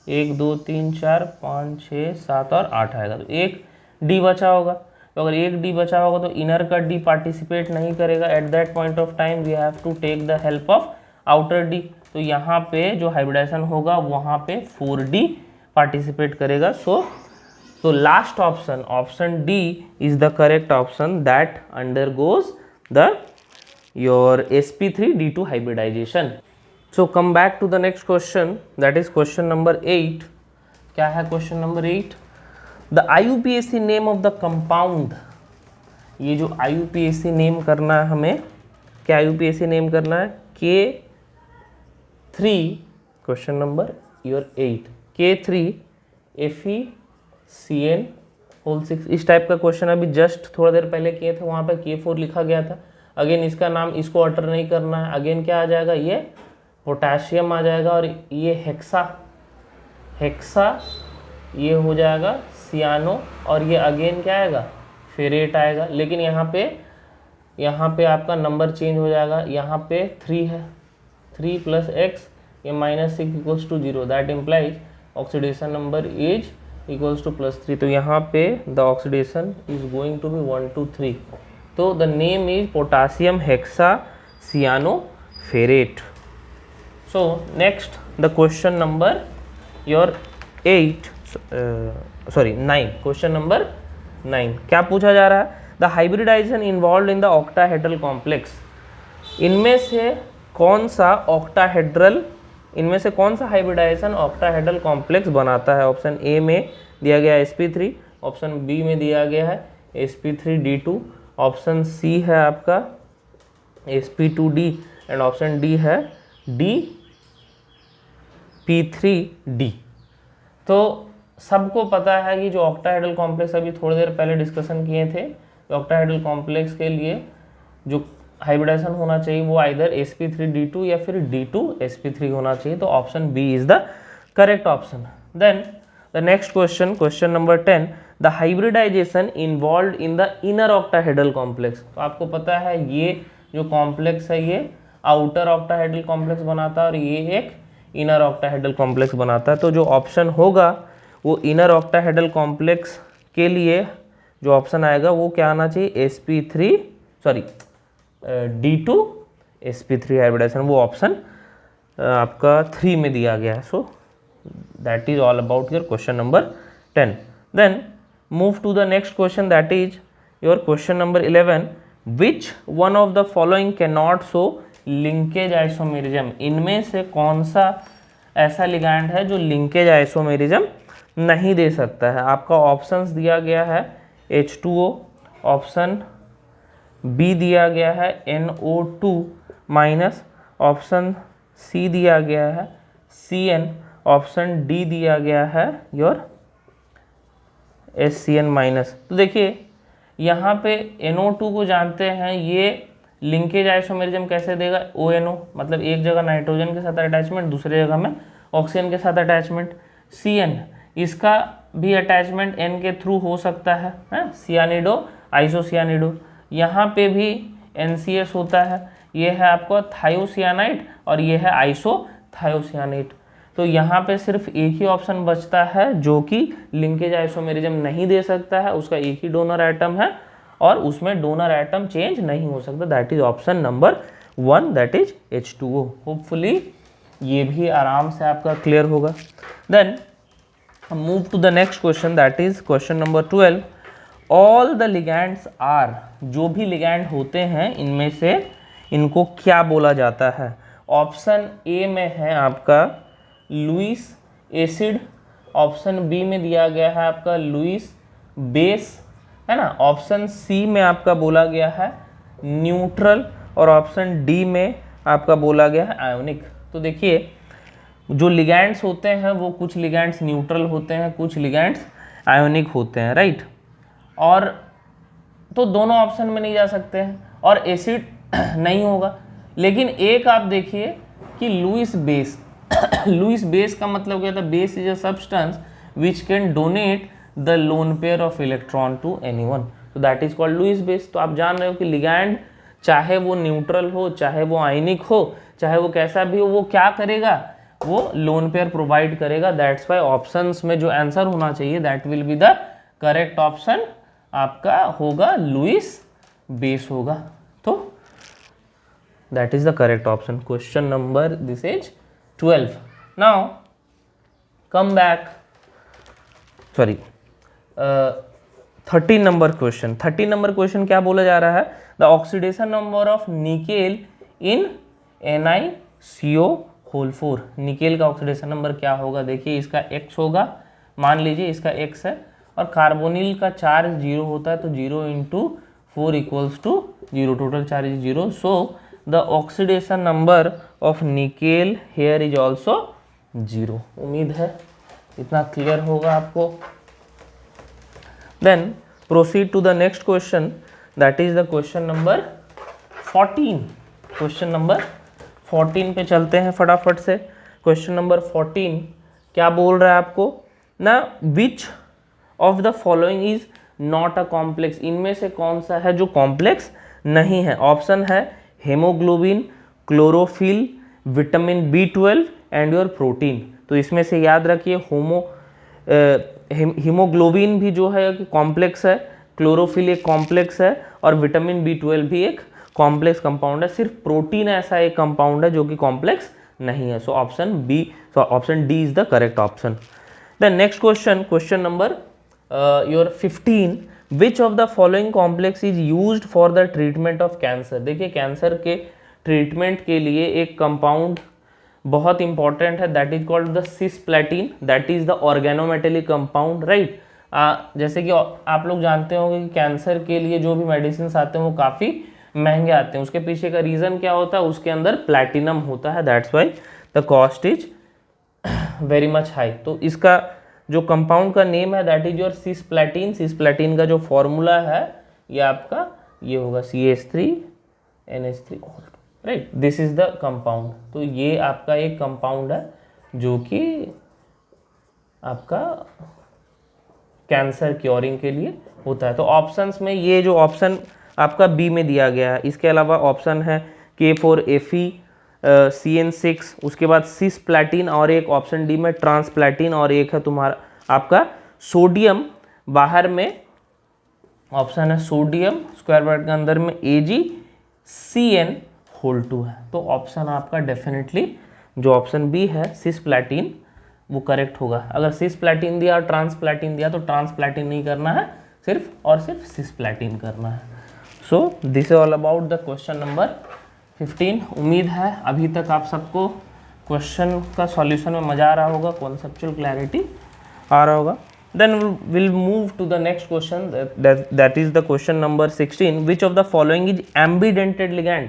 1 2 3 4 5 6 7 और 8 आएगा। तो एक D बचा होगा। तो अगर एक डी बचा होगा तो इनर का डी पार्टिसिपेट नहीं करेगा। At that point of time we have to take the help of outer D. तो यहाँ पे जो हाइब्रिडाइजेशन होगा वहाँ पे 4D पार्टिसिपेट करेगा। So last option, option D is the correct option that undergoes the your sp3d2 hybridization. So come back to the next question, that is question number 8. क्या है question number 8? The IUPAC name of the compound. ये जो IUPAC name करना है हमें, क्या IUPAC name करना है? K3 question number your 8 K3 FeCN whole 6 इस टाइप का क्वेश्चन अभी जस्ट थोड़ा देर पहले किए थे, वहाँ पे K4 लिखा गया था। अगेन इसका नाम इसको अल्टर नहीं करना है। अगेन क्या आ जाएगा, ये पोटेशियम आ जाएगा और ये हेक्सा ये हो जाएगा सियानो और ये अगेन क्या आएगा, फेरेट आएगा। लेकिन यहाँ पे आपका नंबर चेंज हो जाएगा। यहाँ पे 3 है, 3 + x ये -6 = 0, that implies oxidation number is equals to +3। तो यहाँ पे the oxidation is going to be 1 to 3। तो the name is potassium hexacyanoferrate. So next the question number your 9, question number 9 क्या पूछा जा रहा है? The hybridisation involve in the octahedral complex. इनमें से कौन सा हाइब्रिडाइजेशन ऑक्टाहेड्रल कॉम्प्लेक्स बनाता है? ऑप्शन ए में दिया गया है sp3, ऑप्शन बी में दिया गया है sp3d2, ऑप्शन सी है आपका sp2d एंड ऑप्शन डी है dp3d। तो सबको पता है कि जो ऑक्टाहेड्रल कॉम्प्लेक्स अभी थोड़ी देर पहले डिस्कशन किए थे, ऑक्टाहेड्रल कॉम्प्लेक्स के लिए जो हाइब्रिडाइजेशन होना चाहिए वो आइदर sp3d2 या फिर d2sp3 होना चाहिए। तो option B is the correct option. Then the next question number 10, the hybridisation involve in the inner octahedral complex. तो आपको पता है ये जो कॉम्प्लेक्स है ये आउटर ऑक्टाहेड्रल कॉम्प्लेक्स बनाता है और ये एक इनर ऑक्टाहेड्रल कॉम्प्लेक्स बनाता है। तो जो ऑप्शन होगा वो इनर ऑक्टाहेड्रल कॉम्प्लेक्स के लिए जो ऑप्शन आएगा वो क्या आना चाहिए, d2sp3 हाइब्रिडाइजेशन। वो ऑप्शन आपका 3 में दिया गया है। So that is all about your question number 10। Then move to the next question, that is your question number 11, which one of the following can not show linkage isomerism. इनमें से कौन सा ऐसा लिगैंड है जो लिंकेज आइसोमेरिज्म नहीं दे सकता है? आपका ऑप्शंस दिया गया है H2O, ऑप्शन बी दिया गया है NO2-, ऑप्शन सी दिया गया है CN, ऑप्शन डी दिया गया है योर SCN-। तो देखिए यहाँ पे NO2 को जानते हैं, ये लिंकेज आइसोमेरिज्म कैसे देगा, ONO मतलब एक जगह नाइट्रोजन के साथ अटैचमेंट, दूसरे जगह में ऑक्सीजन के साथ अटैचमेंट। CN इसका भी अटैचमेंट N के थ्रू हो सकता है, सियानिडो आइसोसियानिडो। यहाँ पे भी NCS होता है, ये है आपका थायोसियानाइट और ये है आइसोथायोसियानाइट। तो यहाँ पे सिर्फ एक ही ऑप्शन बचता है जो कि लिंकेज आइसोमेरिज्म नहीं दे सकता है, उसका एक ही डोनर एटम है और उसमें डोनर एटम चेंज नहीं हो सकता, that is option number 1, that is H2O। Hopefully ये भी आराम से आपका क्लियर होगा। Then move to the next question, that is question number 12, all the ligands are. जो भी लिगैंड होते हैं इनमें से इनको क्या बोला जाता है? ऑप्शन ए में है आपका लुईस एसिड, ऑप्शन बी में दिया गया है आपका लुईस बेस, है ना, ऑप्शन सी में आपका बोला गया है न्यूट्रल और ऑप्शन डी में आपका बोला गया है आयोनिक। तो देखिए जो लिगैंड्स होते हैं वो कुछ लिगैंड्स न्यूट्रल होते हैं, कुछ लिगैंड्स आयोनिक होते हैं, राइट। और तो दोनों ऑप्शन में नहीं जा सकते हैं और एसिड नहीं होगा। लेकिन एक आप देखिए कि लुईस बेस लुईस बेस का मतलब क्या था, base is a substance which can donate the lone pair of electron to anyone, तो that is called Lewis base. तो आप जान रहे हो कि लिगैंड चाहे वो न्यूट्रल हो, चाहे वो आयनिक हो, चाहे वो कैसा भी हो, वो क्या करेगा, वो लोन पेयर प्रोवाइड करेगा। दैट्स वाई ऑप्शंस में जो आंसर होना चाहिए that will be the correct option आपका होगा लुईस बेस होगा। तो that is the correct option. Question number this is 12। Now come back, sorry 13 number question. 13 number question क्या बोला जा रहा है, the oxidation number of nickel in NiCO4। Nickel का ऑक्सीडेशन नंबर क्या होगा, देखिए इसका x होगा, मान लीजिए इसका x है, और कार्बोनिल का चार्ज 0 होता है, तो 0 into 4 equals to 0, total charge is 0। So the oxidation number of nickel here is also 0। उम्मीद है इतना क्लियर होगा आपको। Then proceed to the next question, that is the question number 14। Question number 14 पे चलते हैं फटाफट से। क्वेश्चन नंबर 14 क्या बोल रहा है आपको ना, विच of the following is not a complex. इनमें से कौन सा है जो कॉम्प्लेक्स नहीं है। ऑप्शन है haemoglobin, chlorophyll, vitamin B12 and your protein. तो इसमें से याद रखिए हीमोग्लोबिन भी जो है कि कॉम्प्लेक्स है, क्लोरोफिल एक कॉम्प्लेक्स है, और विटामिन B12 भी एक कॉम्प्लेक्स कंपाउंड है। सिर्फ प्रोटीन ऐसा एक कंपाउंड है जो कि कॉम्प्लेक्स नहीं है। So option D is the correct option. The next question, question number your 15, which of the following complex is used for the treatment of cancer. देखिए कैंसर के ट्रीटमेंट के लिए एक कंपाउंड बहुत इंपॉर्टेंट है, that is called the cisplatin, that is the organometallic compound, right. जैसे कि आप लोग जानते होंगे कि कैंसर के लिए जो भी मेडिसिन आते हैं वो काफ़ी महंगे आते हैं। उसके पीछे का रीज़न क्या होता है, उसके अंदर प्लैटिनम होता है, that's why the cost is very much high. तो इसका जो कंपाउंड का नेम है that is your cisplatin. Cisplatin का जो फॉर्मूला है ये आपका ये होगा CH3NH3, right, this is the compound. तो ये आपका एक कंपाउंड है जो कि आपका कैंसर क्योरिंग के लिए होता है। तो ऑप्शंस में ये जो ऑप्शन आपका बी में दिया गया है, इसके अलावा ऑप्शन है K4Fe, CN6, उसके बाद सिस्प्लैटिन, और एक ऑप्शन डी में ट्रांसप्लैटिन, और एक है तुम्हारा आपका सोडियम। बाहर में ऑप्शन है सोडियम स्क्वायर ब्रैकेट के अंदर में AgCN2 है। तो ऑप्शन आपका डेफिनेटली जो ऑप्शन बी है सिस्प्लैटिन वो करेक्ट होगा। अगर सिस्प्लैटिन दिया और ट्रांसप्लैटिन दिया तो ट्रांसप्लैटिन नहीं करना है, सिर्फ और सिर्फ सिस्प्लैटिन करना है। So this is all about the question number 15। उम्मीद है अभी तक आप सबको क्वेश्चन का सॉल्यूशन में मज़ा आ रहा होगा, कॉन्सेप्चुअल क्लैरिटी आ रहा होगा। Then will move to the next question, that is the question number 16, which of the following is ambidentate ligand.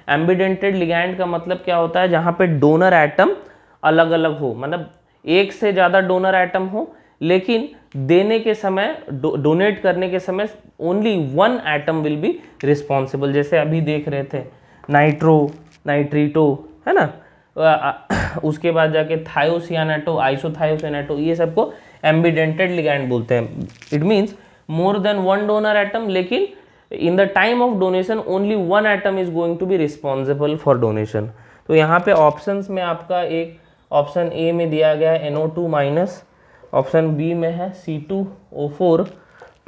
Ambidentate ligand का मतलब क्या होता है, जहाँ पे डोनर एटम अलग अलग हो, मतलब एक से ज़्यादा डोनर एटम हो, लेकिन देने के समय डोनेट करने के समय only one atom will be responsible. जैसे अभी देख रहे थे नाइट्रो, नाइट्रीटो, है ना, उसके बाद जाके थायोसियानेटो, आइसोथायोसियानेटो, ये सबको एम्बीडेंटेड लिगैंड बोलते हैं। It means more than one donor atom, लेकिन in the time of donation only one atom is going to be responsible for donation. तो यहाँ पे ऑप्शंस में आपका एक ऑप्शन ए में दिया गया है NO2-, ऑप्शन बी में है C2O4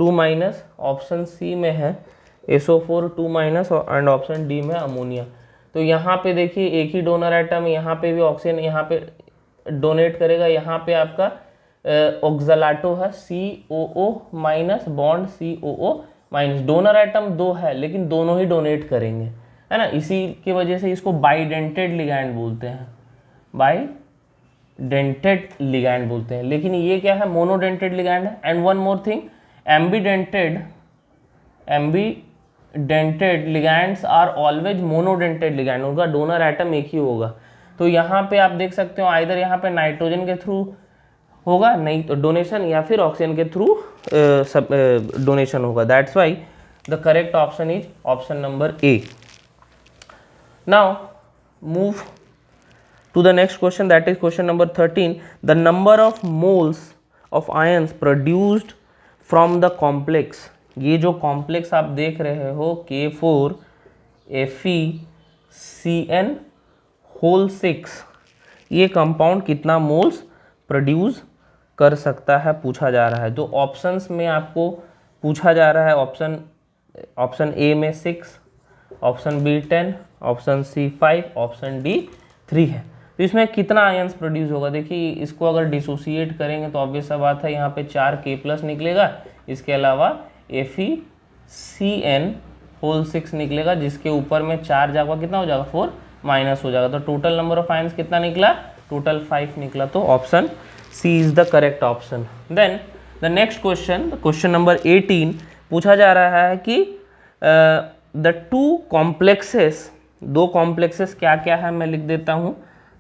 2-, ऑप्शन सी में है SO4 2-, एंड ऑप्शन डी में अमोनिया। तो यहाँ पे देखिए एक ही डोनर एटम, यहाँ पे भी ऑक्सीजन यहाँ पे डोनेट करेगा, यहाँ पे आपका ऑक्सलाटो है COO- bond COO-। Donor atom दो है लेकिन दोनों ही डोनेट करेंगे, है ना, इसी की वजह से इसको बाइडेंटेड लिगैंड बोलते हैं, बाइडेंटेड लिगैंड बोलते हैं। लेकिन ये क्या है, मोनोडेंटेड लिगैंड है। And one more thing, ambidentate ligands are always monodentate ligand, उनका डोनर एटम एक ही होगा। तो यहाँ पे आप देख सकते हो आइदर यहाँ पे नाइट्रोजन के थ्रू होगा, नहीं तो डोनेशन, या फिर ऑक्सीजन के थ्रू डोनेशन होगा। That's why the correct option is option number A. Now move to the next question, that is question number 13, the number of moles of ions produced from the complex। ये जो complex आप देख रहे हो K4FeCN6, ये compound कितना moles produce कर सकता है पूछा जा रहा है। तो ऑप्शंस में आपको पूछा जा रहा है ऑप्शन ए में 6, option B 10, option C 5, option D 3 है। तो इसमें कितना आयंस प्रोड्यूस होगा? देखिए इसको अगर डिसोसिएट करेंगे तो ऑब्वियस सा बात है यहाँ पे 4 K+ निकलेगा, इसके अलावा FeCN होल 6 निकलेगा, जिसके ऊपर में 4 जाएगा, कितना हो जाएगा 4 माइनस हो जाएगा। तो टोटल नंबर ऑफ आयंस कितना निकला? टोटल 5 निकला। तो option C is the correct option. Then the next question, question number 18, पूछा जा रहा है कि द टू कॉम्प्लेक्सेस, दो कॉम्प्लेक्सेस क्या क्या है मैं लिख देता हूँ,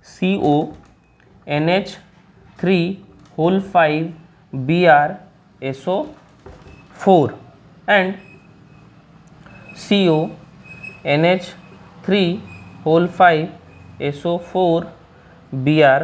CONH3 whole 5 BrSO4 and CONH3 whole 5 SO4 Br,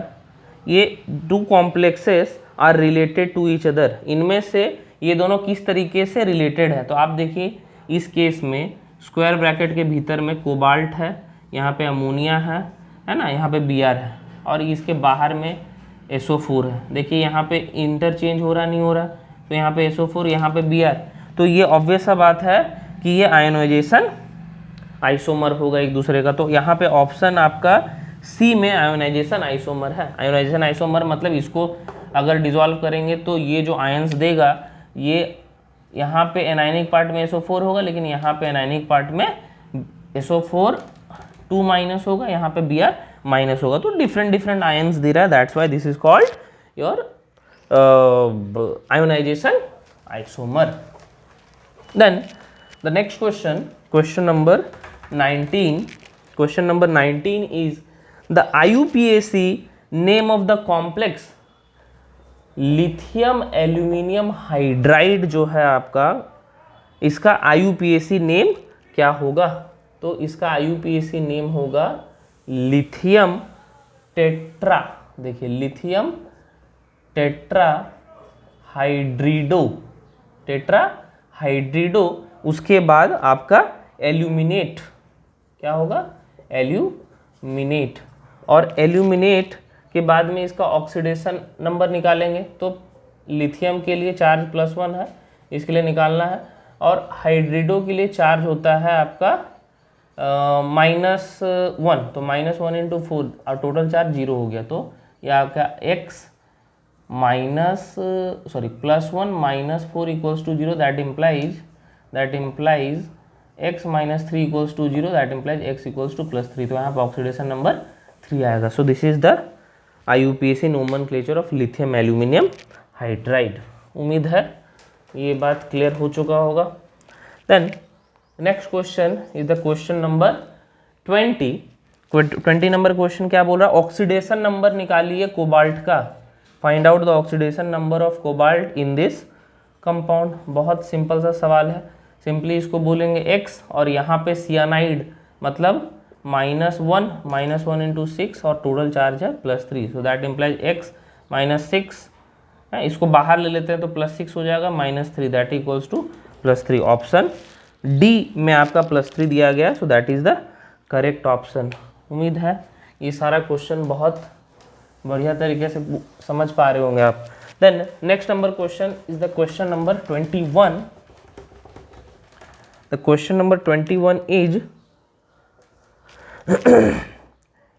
ये two complexes are related to each other. इनमें से ये दोनों किस तरीके से रिलेटेड है? तो आप देखिए इस केस में स्क्वायर ब्रैकेट के भीतर में कोबाल्ट है, यहाँ पे अमोनिया है ना, यहाँ पे Br है, और इसके बाहर में SO4 है। देखिए यहाँ पे इंटरचेंज हो रहा नहीं हो रहा, तो यहाँ पे SO4, यहाँ पे Br, तो ये ऑब्वियस सा बात है कि ये आयोनाइजेशन आइसोमर होगा एक दूसरे का। तो यहाँ पे ऑप्शन आपका सी में आयोनाइजेशन आइसोमर है। आयोनाइजेशन आइसोमर मतलब इसको अगर डिसॉल्व करेंगे तो ये जो आयंस देगा, ये यहाँ पे एनायनिक पार्ट में SO4 होगा, लेकिन यहाँ पे एनायनिक पार्ट में SO4 2 माइनस होगा, यहाँ पे Br माइनस होगा। तो डिफरेंट आयंस दे रहा है, that's why this is called your ionization isomer. Then the next question, question number 19, question number 19 is the IUPAC name of the complex lithium aluminium hydride जो है आपका, इसका IUPAC नेम क्या होगा? तो इसका IUPAC नेम होगा लिथियम टेट्रा। देखिए लिथियम टेट्रा हाइड्रिडो, टेट्रा हाइड्रिडो, उसके बाद आपका एल्यूमिनेट, क्या होगा? एल्यूमिनेट, और एल्यूमिनेट के बाद में इसका ऑक्सीडेशन नंबर निकालेंगे। तो लिथियम के लिए चार्ज +1 है, इसके लिए निकालना है, और हाइड्रिडो के लिए चार्ज होता है आपका -1, तो -1 × 4 और टोटल चार्ज 0 हो गया। तो यह आपका x +1 -4 = 0, that implies x -3 = 0, that implies x = +3। तो यहाँ पर ऑक्सीडेशन नंबर 3 आएगा। So this is the IUPAC nomenclature of lithium aluminium hydride. उम्मीद है ये बात क्लियर हो चुका होगा। Then next question is the question number 20 number question क्या बोल रहा है? ऑक्सीडेशन नंबर निकालिए कोबाल्ट का, find out the oxidation number of cobalt in this compound. बहुत सिंपल सा सवाल है, सिंपली इसको बोलेंगे x, और यहाँ पे सियानाइड मतलब -1 × 6, और टोटल चार्ज है +3, सो दैट इम्प्लाइज x -6, इसको बाहर ले लेते हैं तो +6 हो जाएगा, -3 that equals to +3। Option D में आपका +3 दिया गया, so that is the correct option. उम्मीद है ये सारा क्वेश्चन बहुत बढ़िया तरीके से समझ पा रहे होंगे आप। Then next number question is the question number 21। The question number 21 is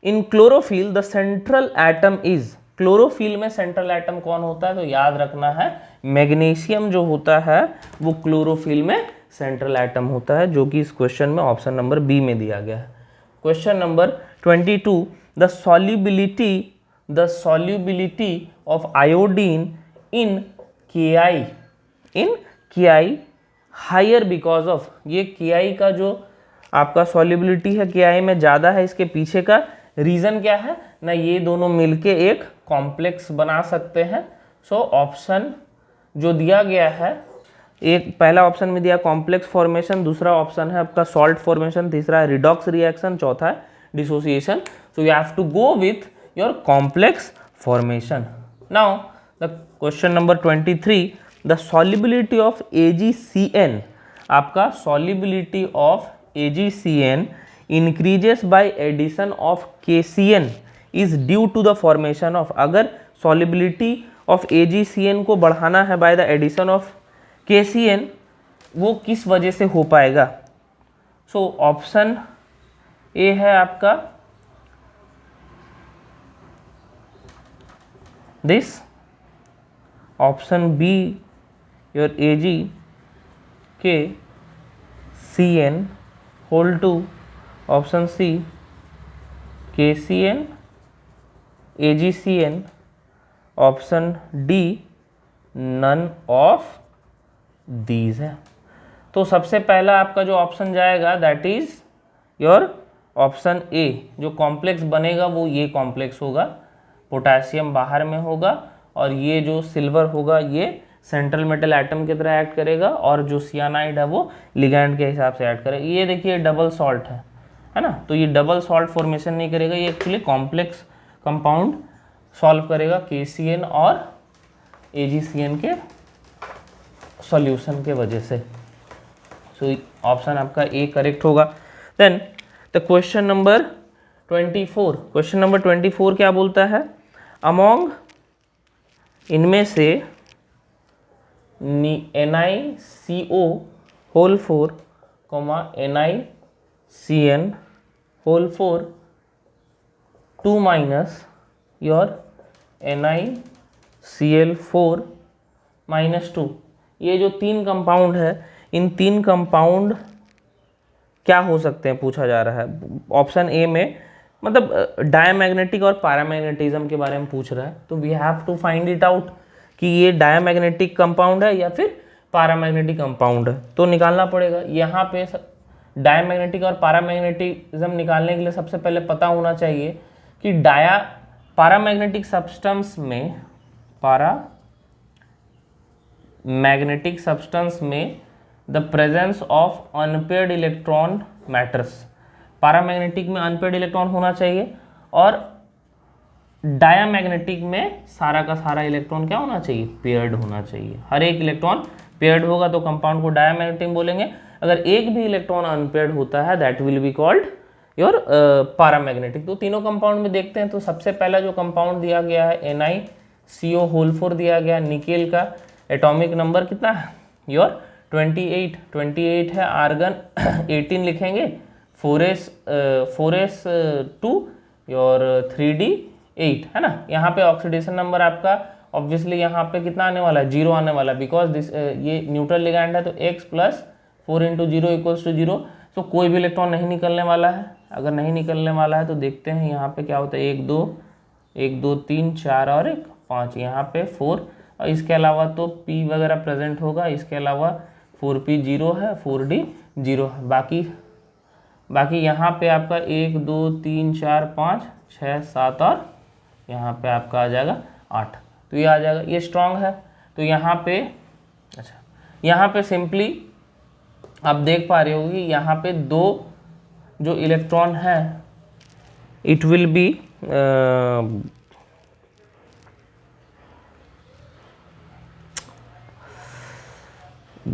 in chlorophyll the central atom is, chlorophyll में सेंट्रल एटम कौन होता है? तो याद रखना है मैग्नीशियम जो होता है वो क्लोरोफिल में सेंट्रल एटम होता है, जो कि इस क्वेश्चन में ऑप्शन नंबर बी में दिया गया है। Question number 22, the solubility of iodine in KI higher because of, ये KI का जो आपका सॉल्युबिलिटी है KI में ज़्यादा है, इसके पीछे का रीज़न क्या है ना? ये दोनों मिलके एक कॉम्प्लेक्स बना सकते हैं। सो ऑप्शन जो दिया गया है, एक पहला ऑप्शन में दिया कॉम्प्लेक्स फॉर्मेशन, दूसरा ऑप्शन है आपका सॉल्ट फॉर्मेशन, तीसरा है रिडॉक्स रिएक्शन, चौथा है dissociation. So you have to go with your complex formation. Now the question number 23, the solubility of AgCN, आपका solubility of AgCN increases by addition of KCN is due to the formation of, अगर solubility of AgCN को बढ़ाना है by the addition of KCN, वो किस वजह से हो पाएगा? सो ऑप्शन ए है आपका दिस, ऑप्शन बी योर Ag के Cn whole two, option C KCn AgCn, option D none of these है। तो सबसे पहला आपका जो ऑप्शन जाएगा that is your option A. जो कॉम्प्लेक्स बनेगा वो ये कॉम्प्लेक्स होगा, पोटेशियम बाहर में होगा और ये जो सिल्वर होगा ये सेंट्रल मेटल एटम की तरह एक्ट करेगा और जो सियानाइड है वो लिगैंड के हिसाब से एक्ट करेगा। ये देखिए डबल सॉल्ट है ना, तो ये डबल सॉल्ट फॉर्मेशन नहीं करेगा, ये एक्चुअली कॉम्प्लेक्स कंपाउंड सॉल्व करेगा KCN और AgCN के सॉल्यूशन के वजह से। सो ऑप्शन आपका ए करेक्ट होगा। Then the question number 24, question number 24 क्या बोलता है? अमोंग इनमें से NiCO whole 4 NiCN whole 4 2 minus your NiCl4 -2, ये जो तीन कंपाउंड है, इन तीन कंपाउंड क्या हो सकते हैं पूछा जा रहा है। ऑप्शन ए में मतलब डायमैग्नेटिक और पैरामैग्नेटिज्म के बारे में पूछ रहा है, तो we have to find it out कि ये डायमैग्नेटिक कंपाउंड है या फिर पैरामैग्नेटिक कंपाउंड है, तो निकालना पड़ेगा। यहाँ पे डायमैग्नेटिक और पैरामैग्नेटिज्म निकालने के लिए सबसे पहले पता होना चाहिए कि पैरामैग्नेटिक सब्सटेंस में the presence of unpaired electron matters. Paramagnetic में अनपेयर्ड इलेक्ट्रॉन होना चाहिए और डायामैग्नेटिक में सारा का सारा इलेक्ट्रॉन क्या होना चाहिए? पेयर्ड होना चाहिए। हर एक इलेक्ट्रॉन पेयर्ड होगा तो कंपाउंड को डायामैग्नेटिक बोलेंगे। अगर एक भी इलेक्ट्रॉन अनपेयर्ड होता है that will be called your paramagnetic. तो तीनों कंपाउंड में देखते हैं। तो सबसे पहला जो कंपाउंड दिया गया है NiCO होल 4 दिया गया, निकेल का एटॉमिक नंबर कितना है योर 28 है। आर्गन 18 लिखेंगे, 4s2 और 3d8 है ना। यहाँ पे ऑक्सीडेशन नंबर आपका ऑब्वियसली यहाँ पे कितना आने वाला है? 0 आने वाला है, बिकॉज दिस ये न्यूट्रल लिगैंड है तो x + 4 × 0 = 0। तो कोई भी इलेक्ट्रॉन नहीं निकलने वाला है। अगर नहीं निकलने वाला है तो देखते हैं यहाँ पे क्या होता है। 1 2 3 4 और 1 5, यहाँ पे 4 और इसके अलावा तो p वगैरह प्रेजेंट होगा। इसके अलावा 4p 0 है, 4d 0 है। बाकी यहाँ पे आपका 1 2 3 4 5 6 7 और यहाँ पे आपका आ जाएगा 8, तो ये आ जाएगा, ये स्ट्रांग है। तो यहाँ पे अच्छा, यहाँ पे सिंपली आप देख पा रहे हो कि यहाँ पे दो जो इलेक्ट्रॉन है इट विल बी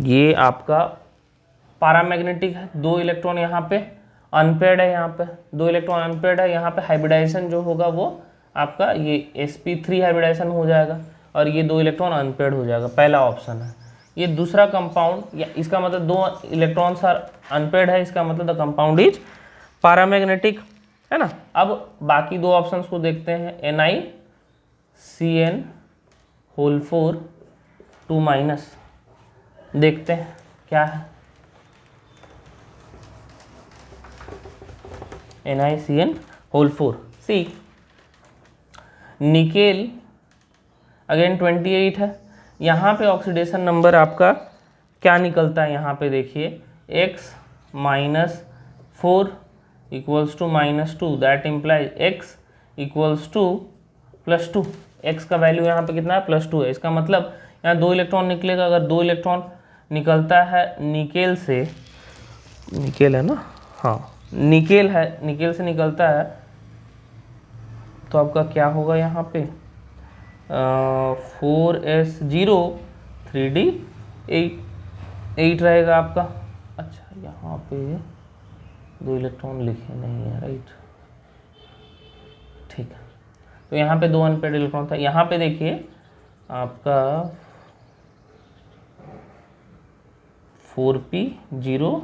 ये आपका पैरामैग्नेटिक है। दो इलेक्ट्रॉन यहाँ पे अनपेयर्ड है, यहाँ पे दो इलेक्ट्रॉन अनपेयर्ड है। यहाँ पे हाइब्रिडाइजेशन जो होगा वो आपका ये sp3 हाइब्रिडाइजेशन हो जाएगा और ये दो इलेक्ट्रॉन अनपेयर्ड हो जाएगा। पहला ऑप्शन है। ये दूसरा कंपाउंड या इसका मतलब दो इलेक्ट्रॉन्स आर अनपेयर्ड है, इसका मतलब द कंपाउंड इज पैरामैग्नेटिक है ना। अब बाकी दो ऑप्शंस को देखते हैं। NiCN होल 4 2- देखते हैं क्या है। NiCN होल 4 सी निकेल अगेन 28 है। यहाँ पे ऑक्सीडेशन नंबर आपका क्या निकलता है? यहाँ पे देखिए x - 4 = -2 that implies x = +2। x का वैल्यू यहाँ पे कितना है? +2 है। इसका मतलब यहाँ दो इलेक्ट्रॉन निकलेगा। अगर दो इलेक्ट्रॉन निकलता है निकेल से, निकेल है ना, हाँ निकेल है, निकेल से निकलता है तो आपका क्या होगा? यहाँ पे 4s0 3d8 रहेगा आपका। अच्छा, यहाँ पे दो इलेक्ट्रॉन लिखे नहीं है, राइट, ठीक है। तो यहाँ पे दो अनपेयर्ड इलेक्ट्रॉन था। यहाँ पे देखिए आपका 4p0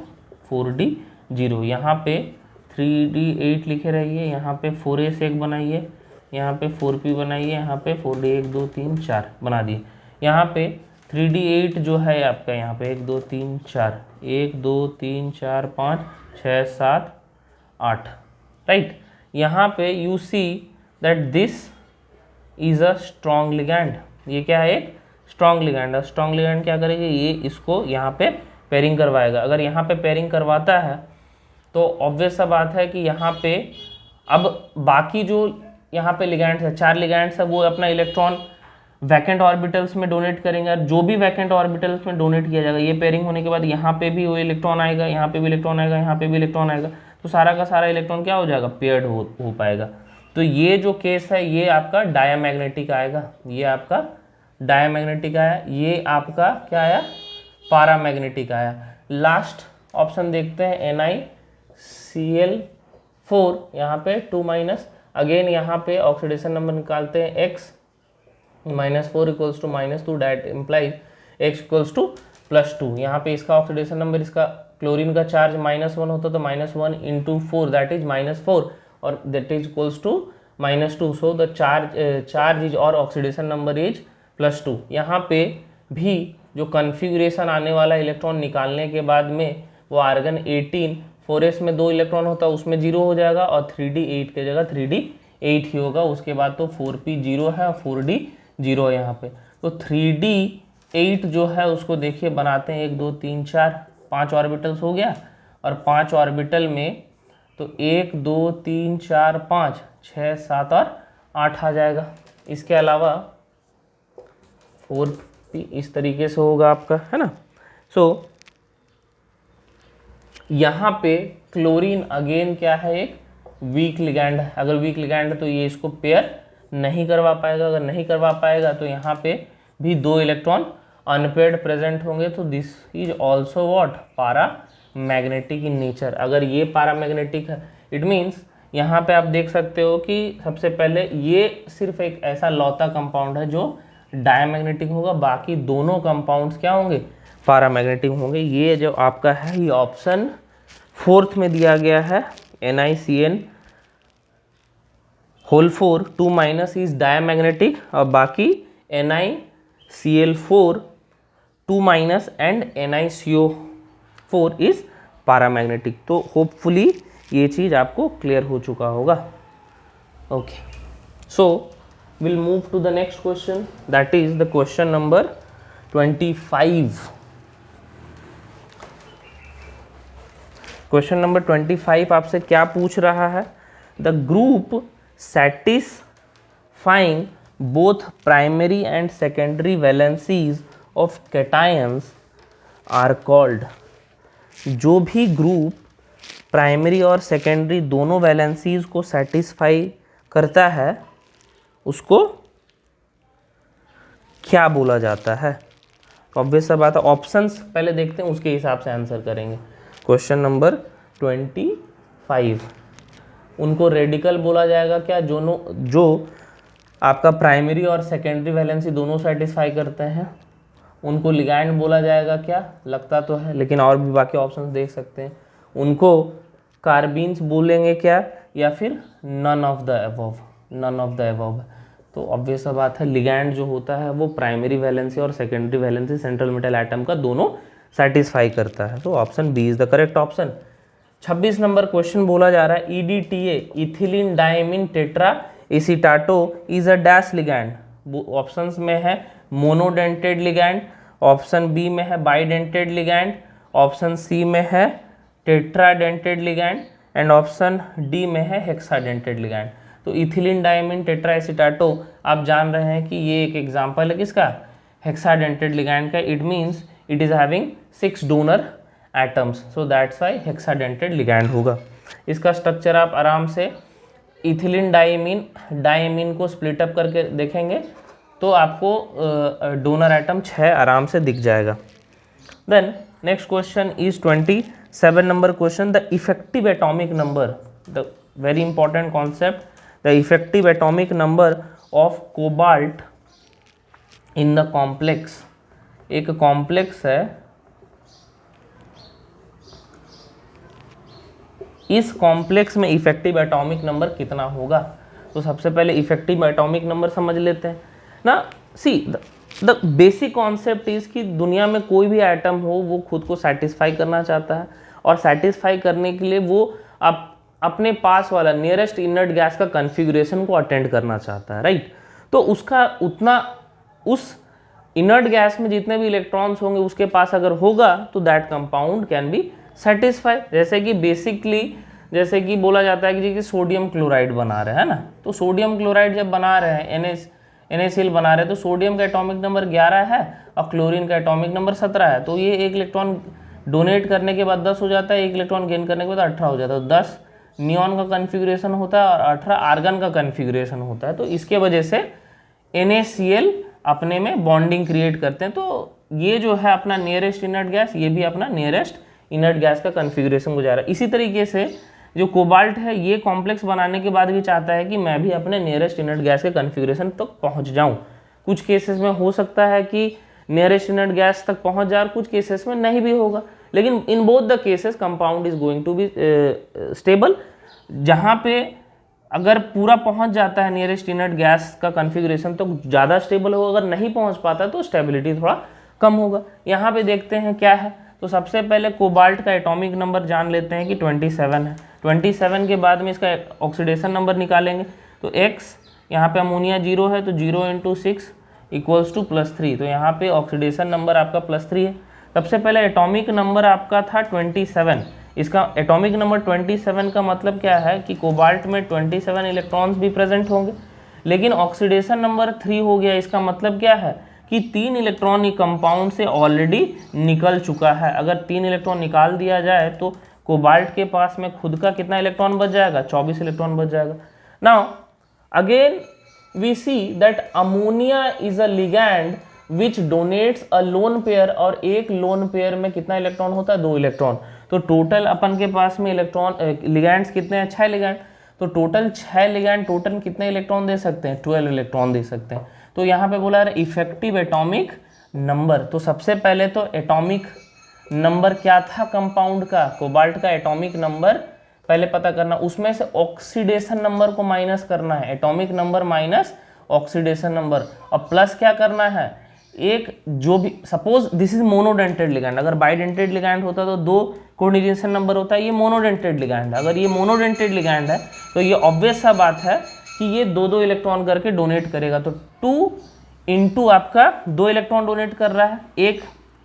4d0, यहाँ पे 3d8 लिखे रहिए, यहाँ पे 4s एक बनाइए, यहाँ पे 4p बनाइए, यहाँ पे 4d 1 2 3 4 बना दिए। यहाँ पे 3d8 जो है आपका यहाँ पे 1 2 3 4 1 2 3 4 5 6 7 8, राइट। यहाँ पे you see that this is a strong ligand, ये क्या है, एक स्ट्रॉन्ग लिगैंड है। स्ट्रॉन्ग लिगैंड क्या करेगी, ये इसको यहाँ पे पेयरिंग करवाएगा। अगर यहाँ पे पेयरिंग करवाता है तो ऑब्वियस सा बात है कि यहाँ पे अब बाकी जो यहाँ पे लिगैंड्स है, 4 लिगैंड्स है, वो अपना इलेक्ट्रॉन वैकेंट ऑर्बिटल्स में डोनेट करेंगे, और जो भी वैकेंट ऑर्बिटल्स में डोनेट किया जाएगा, ये पेयरिंग होने के बाद यहाँ पे भी वो इलेक्ट्रॉन आएगा, यहाँ पे भी इलेक्ट्रॉन आएगा, यहाँ पे भी इलेक्ट्रॉन आएगा, तो सारा का सारा इलेक्ट्रॉन क्या हो जाएगा, पेयर्ड हो पाएगा। तो ये जो केस है ये आपका डायामैग्नेटिक आएगा, ये आपका डायामैग्नेटिक आया, ये आपका क्या आया, पारामैग्नेटिक आया। लास्ट ऑप्शन देखते हैं NiCl4, यहाँ पे 2-, अगेन यहाँ पे ऑक्सीडेशन नंबर निकालते हैं x -4 = -2, डैट इम्प्लाइज x = +2। यहाँ पे इसका ऑक्सीडेशन नंबर, इसका क्लोरीन का चार्ज -1 होता तो -1 × 4 दैट इज -4, और that is equals to -2, so the charge is और ऑक्सीडेशन नंबर इज +2। यहाँ पे भी जो कन्फिग्रेशन आने वाला इलेक्ट्रॉन निकालने के बाद में वो आर्गन 18 4s में 2 इलेक्ट्रॉन होता है, उसमें 0 हो जाएगा, और 3d8 की जगह 3d8 ही होगा। उसके बाद तो 4p0 है और 4d0 है यहाँ पे। तो 3d8 जो है उसको देखिए बनाते हैं, 1 2 3 4 5 ऑर्बिटल्स हो गया, और 5 ऑर्बिटल में तो 1 2 3 4 5 6 7 और 8 आ जाएगा। इसके अलावा 4p इस तरीके से होगा आपका, है ना। सो यहाँ पे क्लोरीन अगेन क्या है, एक वीक लिगैंड है। अगर वीक लिगैंड है तो ये इसको पेयर नहीं करवा पाएगा, अगर नहीं करवा पाएगा तो यहाँ पे भी 2 इलेक्ट्रॉन अनपेयर्ड प्रेजेंट होंगे, तो दिस इज ऑल्सो व्हाट, पारा मैग्नेटिक इन नेचर। अगर ये पारा मैग्नेटिक है, इट मीन्स यहाँ पे आप देख सकते हो कि सबसे पहले ये सिर्फ एक ऐसा लौता कंपाउंड है जो डायमैग्नेटिक होगा, बाकी दोनों कंपाउंड्स क्या होंगे, पारा मैग्नेटिक होंगे। ये जो आपका है ये ऑप्शन 4th में दिया गया है, NiCN4 2- इज डायमैग्नेटिक, और बाकी NiCl4 2- एंड NiCO4 इज पारामैग्नेटिक। तो होपफुली ये चीज़ आपको क्लियर हो चुका होगा। Okay, so will move to the next question, that is the question number 25। Question number 25 आपसे क्या पूछ रहा है, the group satisfying both primary and secondary valencies of cations are called। जो भी ग्रुप प्राइमरी और सेकेंडरी दोनों वैलेंसीज को सेटिस्फाई करता है उसको क्या बोला जाता है। ऑब्वियस सा बात है, ऑप्शंस पहले देखते हैं उसके हिसाब से आंसर करेंगे। क्वेश्चन नंबर 25, उनको रेडिकल बोला जाएगा क्या, जो आपका प्राइमरी और सेकेंडरी वैलेंसी दोनों सेटिस्फाई करते हैं, उनको लिगैंड बोला जाएगा क्या, लगता तो है, लेकिन और भी बाकी ऑप्शंस देख सकते हैं। उनको कार्बीन्स बोलेंगे क्या, या फिर none of the above, none of the above. तो ऑब्वियस सा बात है, लिगैंड जो होता है वो प्राइमरी वैलेंसी और secondary valency central metal atom का दोनों सेटिस्फाई करता है। तो option B is the correct option. 26 number question बोला जा रहा है, EDTA ethylene diamine tetra acetato is a dash ligand. Options में है मोनोडेंटेड लिगैंड, ऑप्शन बी में है बाइडेंटेड लिगैंड, ऑप्शन सी में है tetradentate ligand, and option D में है हेक्साडेंटेड लिगैंड। तो इथिलीन डायमीन टेट्रा एसीटाटो आप जान रहे हैं कि ये एक एग्जांपल है किसका, हेक्साडेंटेड लिगैंड का। It means it is having 6 donor atoms, so that's why hexadentate ligand होगा। इसका स्ट्रक्चर आप आराम से इथिलीन डायमीन को स्प्लिट अप करके देखेंगे तो आपको डोनर एटम 6 आराम से दिख जाएगा। Then next question is 27 number question, the effective atomic number, the very important concept, the effective atomic number of cobalt in the complex. एक कॉम्प्लेक्स है इस कॉम्प्लेक्स में इफेक्टिव एटॉमिक नंबर कितना होगा। तो सबसे पहले इफेक्टिव एटॉमिक नंबर समझ लेते हैं ना। See the basic concept is कि दुनिया में कोई भी एटम हो वो खुद को सेटिस्फाई करना चाहता है, और सेटिस्फाई करने के लिए वो अपने पास वाला नियरेस्ट इनर्ट गैस का कन्फिगरेशन को अटेंड करना चाहता है, राइट। तो उसका उतना उस इनर्ट गैस में जितने भी इलेक्ट्रॉन्स होंगे उसके पास अगर होगा तो that compound can be satisfy. जैसे कि बेसिकली जैसे कि बोला जाता है कि सोडियम क्लोराइड बना रहे हैं ना, तो सोडियम क्लोराइड जब बना रहे हैं NaCl बना रहे हैं तो सोडियम का एटॉमिक नंबर 11 है और क्लोरीन का एटॉमिक नंबर 17 है। तो ये एक इलेक्ट्रॉन डोनेट करने के बाद 10 हो जाता है, एक इलेक्ट्रॉन गेन करने के बाद 18 हो जाता है। तो 10 नियॉन का कन्फिग्रेशन होता है और 18 आर्गन का कन्फिग्रेशन होता है। तो इसके वजह से NaCl अपने में बॉन्डिंग क्रिएट करते हैं। तो ये जो है अपना नियरेस्ट इनर्ट गैस, ये भी अपना नियरेस्ट इनर्ट गैस का कन्फिग्रेशन गुजारा। इसी तरीके से जो कोबाल्ट है ये कॉम्प्लेक्स बनाने के बाद भी चाहता है कि मैं भी अपने नियरेस्ट इनर्ट गैस के कन्फिग्रेशन तक पहुंच जाऊं। कुछ केसेस में हो सकता है कि नियरेस्ट इनर्ट गैस तक पहुंच जाए और कुछ केसेस में नहीं भी होगा, लेकिन in both the cases compound is going to be stable. जहां पे अगर पूरा पहुंच जाता है नियरेस्ट इनर्ट गैस का कन्फिग्रेशन तो ज़्यादा स्टेबल होगा, अगर नहीं पहुंच पाता तो स्टेबिलिटी थोड़ा कम होगा। यहाँ पे देखते हैं क्या है। तो सबसे पहले कोबाल्ट का एटॉमिक नंबर जान लेते हैं कि 27 है। 27 के बाद में इसका ऑक्सीडेशन नंबर निकालेंगे तो X, यहाँ पे अमोनिया 0 है तो 0 × 6 इक्वल्स टू +3। तो यहाँ पे ऑक्सीडेशन नंबर आपका +3 है। सबसे पहले एटॉमिक नंबर आपका था 27। इसका एटॉमिक नंबर 27 का मतलब क्या है कि कोबाल्ट में 27 इलेक्ट्रॉन्स भी प्रेजेंट होंगे, लेकिन ऑक्सीडेशन नंबर 3 हो गया। इसका मतलब क्या है कि 3 इलेक्ट्रॉन कंपाउंड से ऑलरेडी निकल चुका है। अगर 3 इलेक्ट्रॉन निकाल दिया जाए तो कोबाल्ट के पास में खुद का कितना इलेक्ट्रॉन बच जाएगा, 24 इलेक्ट्रॉन बच जाएगा। Now again we see that ammonia is a ligand which donates a lone pair, और एक लोन पेयर में कितना इलेक्ट्रॉन होता है, 2 इलेक्ट्रॉन। तो टोटल अपन के पास में इलेक्ट्रॉन लिगैंड्स कितने हैं, 6 लिगैंड। तो टोटल 6 लिगैंड टोटल कितने इलेक्ट्रॉन दे सकते हैं, 12 इलेक्ट्रॉन दे सकते हैं। तो यहाँ पे बोला है इफेक्टिव एटॉमिक नंबर। तो सबसे पहले तो एटॉमिक नंबर क्या था कंपाउंड का, कोबाल्ट का एटॉमिक नंबर पहले पता करना, उसमें से ऑक्सीडेशन नंबर को माइनस करना है। Atomic number minus oxidation number, और प्लस क्या करना है, एक जो भी suppose this is monodentate ligand, अगर बाइडेंटेड लिगैंड होता तो 2 कोऑर्डिनेशन नंबर होता है। ये मोनोडेंटेड लिगैंड है। अगर ये मोनोडेंटेड लिगैंड है तो ये ऑब्वियस सा बात है कि ये 2-2 इलेक्ट्रॉन करके डोनेट करेगा। तो 2 × आपका 2 इलेक्ट्रॉन डोनेट कर रहा है, एक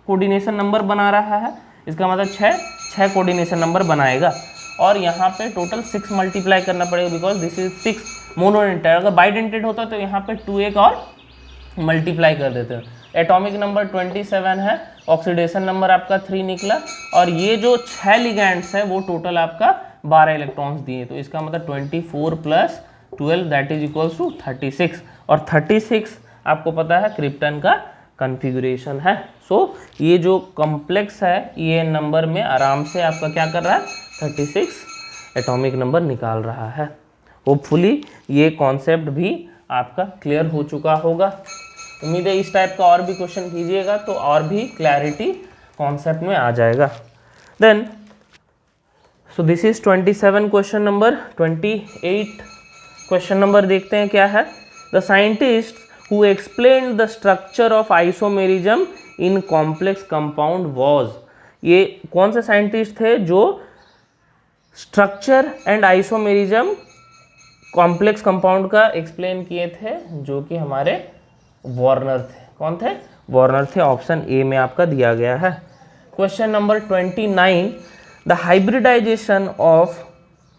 कोऑर्डिनेशन नंबर बना रहा है, इसका मतलब 6 कोऑर्डिनेशन नंबर बनाएगा। और यहाँ पे टोटल 6 मल्टीप्लाई करना पड़ेगा बिकॉज दिस इज 6 मोनोडेंटेड। अगर बाइडेंटेड होता तो यहाँ पे 2 एक और मल्टीप्लाई कर देते हैं। एटॉमिक नंबर 27 है, ऑक्सीडेशन नंबर आपका 3 निकला, और ये जो 6 लिगैंड्स है वो टोटल आपका 12 इलेक्ट्रॉन्स दिए। तो इसका मतलब 24 + 12 दैट इज इक्वल्स टू 36, और 36 आपको पता है क्रिप्टन का कन्फिगरेशन है। सो ये जो कॉम्प्लेक्स है ये नंबर में आराम से आपका क्या कर रहा है, 36 एटॉमिक नंबर निकाल रहा है। होपफुली ये कॉन्सेप्ट भी आपका क्लियर हो चुका होगा। उम्मीद है इस टाइप का और भी क्वेश्चन कीजिएगा तो और भी क्लैरिटी कॉन्सेप्ट में आ जाएगा। Then so this is 27 question number. 28 question number देखते हैं क्या है। The scientist who explained the structure of isomerism in complex compound was, ये कौन से साइंटिस्ट थे जो structure and isomerism complex compound का एक्सप्लेन किए थे, जो कि हमारे वार्नर थे। कौन थे, वार्नर थे। ऑप्शन ए में आपका दिया गया है। Question number 29, the hybridization of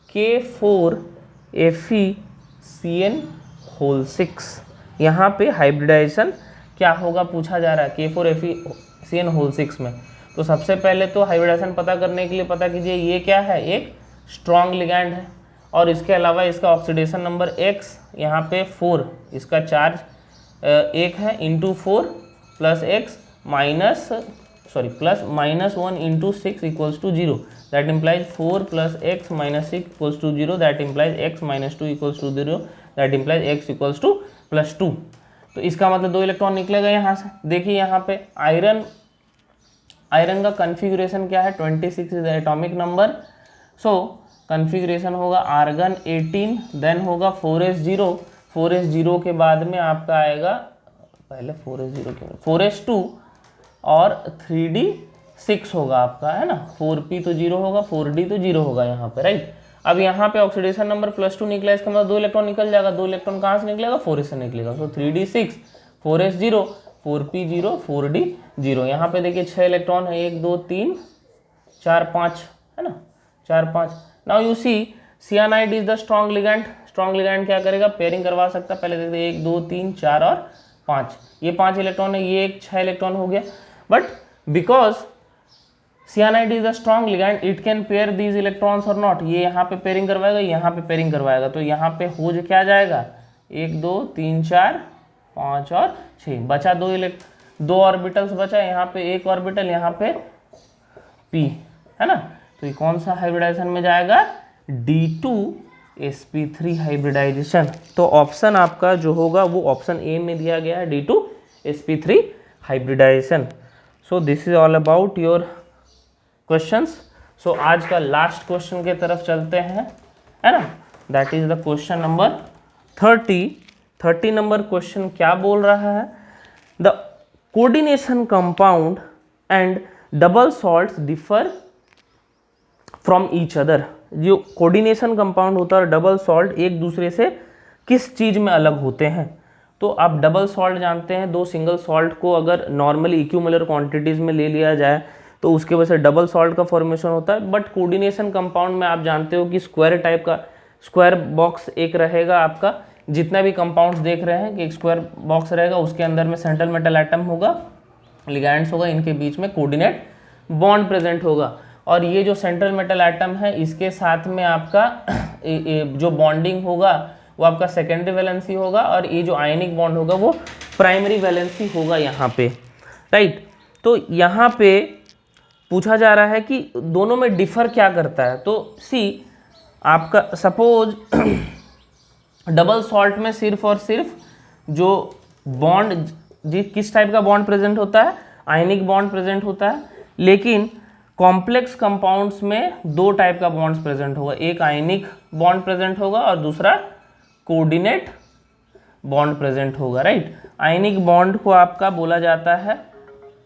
K4FeCN6, यहाँ पे हाइब्रिडाइजेशन क्या होगा पूछा जा रहा है K4FeCN6 में। तो सबसे पहले तो हाइब्रिडाइजेशन पता करने के लिए पता कीजिए ये क्या है, एक स्ट्रॉन्ग लिगैंड है, और इसके अलावा इसका ऑक्सीडेशन नंबर X, यहाँ पे 4, इसका चार्ज 1 है, × 4 + X minus -1 × 6 = 0, that implies 4 + X - 6 = 0, that implies X - 2 = 0, that implies X = +2। तो इसका मतलब 2 इलेक्ट्रॉन निकलेगा यहाँ से। देखिए यहाँ पे आयरन का कन्फिगरेशन क्या है, 26 is the atomic number. So configuration होगा आर्गन 18, देन होगा 4s0, 4s0 के बाद में आपका आएगा, पहले 4s0 क्यों, 4s2 और 3d6 होगा आपका, है ना, 4p तो 0 होगा, 4d तो 0 होगा यहाँ पे, राइट। अब यहाँ पे ऑक्सीडेशन नंबर +2 निकला, इसका मतलब 2 इलेक्ट्रॉन निकल जाएगा, 2 इलेक्ट्रॉन कहाँ से निकलेगा, 4s से निकलेगा, तो 3d6, 4s0, 4p0, 4d0। यहाँ पे देखिए 6 इलेक्ट्रॉन है, 1 2 3 4 5, है ना, 4 5। Now you see cyanide is the strong ligand, strong ligand क्या करेगा, पेयरिंग करवा सकता है। पहले देखते 1 2 3 4 और 5, ये 5 इलेक्ट्रॉन है, ये एक 6 इलेक्ट्रॉन हो गया, but because cyanide is a strong ligand it can pair these electrons और नॉट, ये यहाँ पे पेयरिंग करवाएगा, यहाँ पे पेयरिंग करवाएगा, तो यहाँ पे हो जो क्या जाएगा, 1 2 3 4 5 और 6, बचा 2 ऑर्बिटल्स बचा, यहाँ पे 1 ऑर्बिटल, यहाँ पे p, है ना, तो ये कौन सा हाइब्रिडाइजेशन में जाएगा, D2sp3 हाइब्रिडाइजेशन। तो ऑप्शन आपका जो होगा वो ऑप्शन ए में दिया गया है, D2sp3 hybridisation. So this is all about your questions. So आज का लास्ट क्वेश्चन के तरफ चलते हैं, है ना, that is the question number 30 number question क्या बोल रहा है, the coordination compound and double salts differ from each other. जो कोऑर्डिनेशन कंपाउंड होता है और डबल सॉल्ट एक दूसरे से किस चीज़ में अलग होते हैं। तो आप डबल सॉल्ट जानते हैं, 2 सिंगल सॉल्ट को अगर नॉर्मली इक्विमोलर क्वांटिटीज़ में ले लिया जाए तो उसके वजह से डबल सॉल्ट का फॉर्मेशन होता है। बट कोऑर्डिनेशन कंपाउंड में आप जानते हो कि स्क्वायर टाइप का स्क्वायर बॉक्स एक रहेगा आपका, जितना भी कंपाउंड्स देख रहे हैं कि एक स्क्वायर बॉक्स रहेगा, उसके अंदर में सेंट्रल मेटल एटम होगा, लिगैंड्स होगा, इनके बीच में कोऑर्डिनेट बॉन्ड प्रेजेंट होगा। और ये जो सेंट्रल मेटल एटम है इसके साथ में आपका जो बॉन्डिंग होगा वो आपका सेकेंडरी वैलेंसी होगा, और ये जो आयनिक बॉन्ड होगा वो प्राइमरी वैलेंसी होगा यहाँ पे, राइट। तो यहाँ पे पूछा जा रहा है कि दोनों में डिफर क्या करता है। तो सी आपका सपोज डबल सॉल्ट में सिर्फ और सिर्फ जो बॉन्ड किस टाइप का बॉन्ड प्रेजेंट होता है, आयनिक बॉन्ड प्रेजेंट होता है, लेकिन कॉम्प्लेक्स कंपाउंड्स में 2 टाइप का बॉन्ड्स प्रेजेंट होगा, एक आयनिक बॉन्ड प्रेजेंट होगा और दूसरा कोऑर्डिनेट बॉन्ड प्रेजेंट होगा, राइट। आयनिक बॉन्ड को आपका बोला जाता है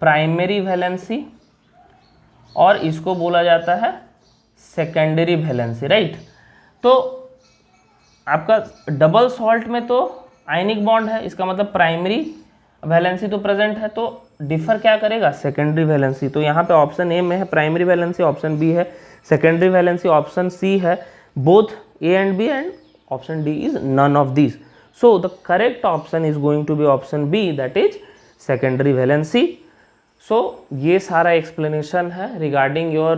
प्राइमरी वैलेंसी और इसको बोला जाता है सेकेंडरी वैलेंसी, राइट। तो आपका डबल सॉल्ट में तो आयनिक बॉन्ड है, इसका मतलब प्राइमरी वैलेंसी तो प्रेजेंट है, तो डिफर क्या करेगा, सेकेंडरी वैलेंसी। तो यहाँ पे ऑप्शन ए में है प्राइमरी वैलेंसी, ऑप्शन बी है सेकेंडरी वैलेंसी, ऑप्शन सी है both A and B, and option D is none of this. So the correct option is going to be option B, that is secondary valency. So ये सारा explanation है regarding your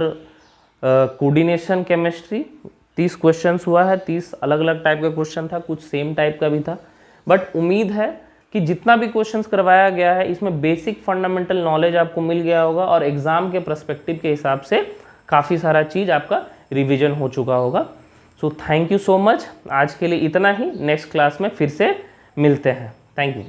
coordination chemistry. 30 question हुआ है, 30 अलग अलग type का question था, कुछ सेम टाइप का भी था, बट उम्मीद है कि जितना भी क्वेश्चंस करवाया गया है इसमें बेसिक फंडामेंटल नॉलेज आपको मिल गया होगा, और एग्जाम के पर्सपेक्टिव के हिसाब से काफ़ी सारा चीज़ आपका रिवीजन हो चुका होगा। So thank you so much, आज के लिए इतना ही, नेक्स्ट क्लास में फिर से मिलते हैं, थैंक यू।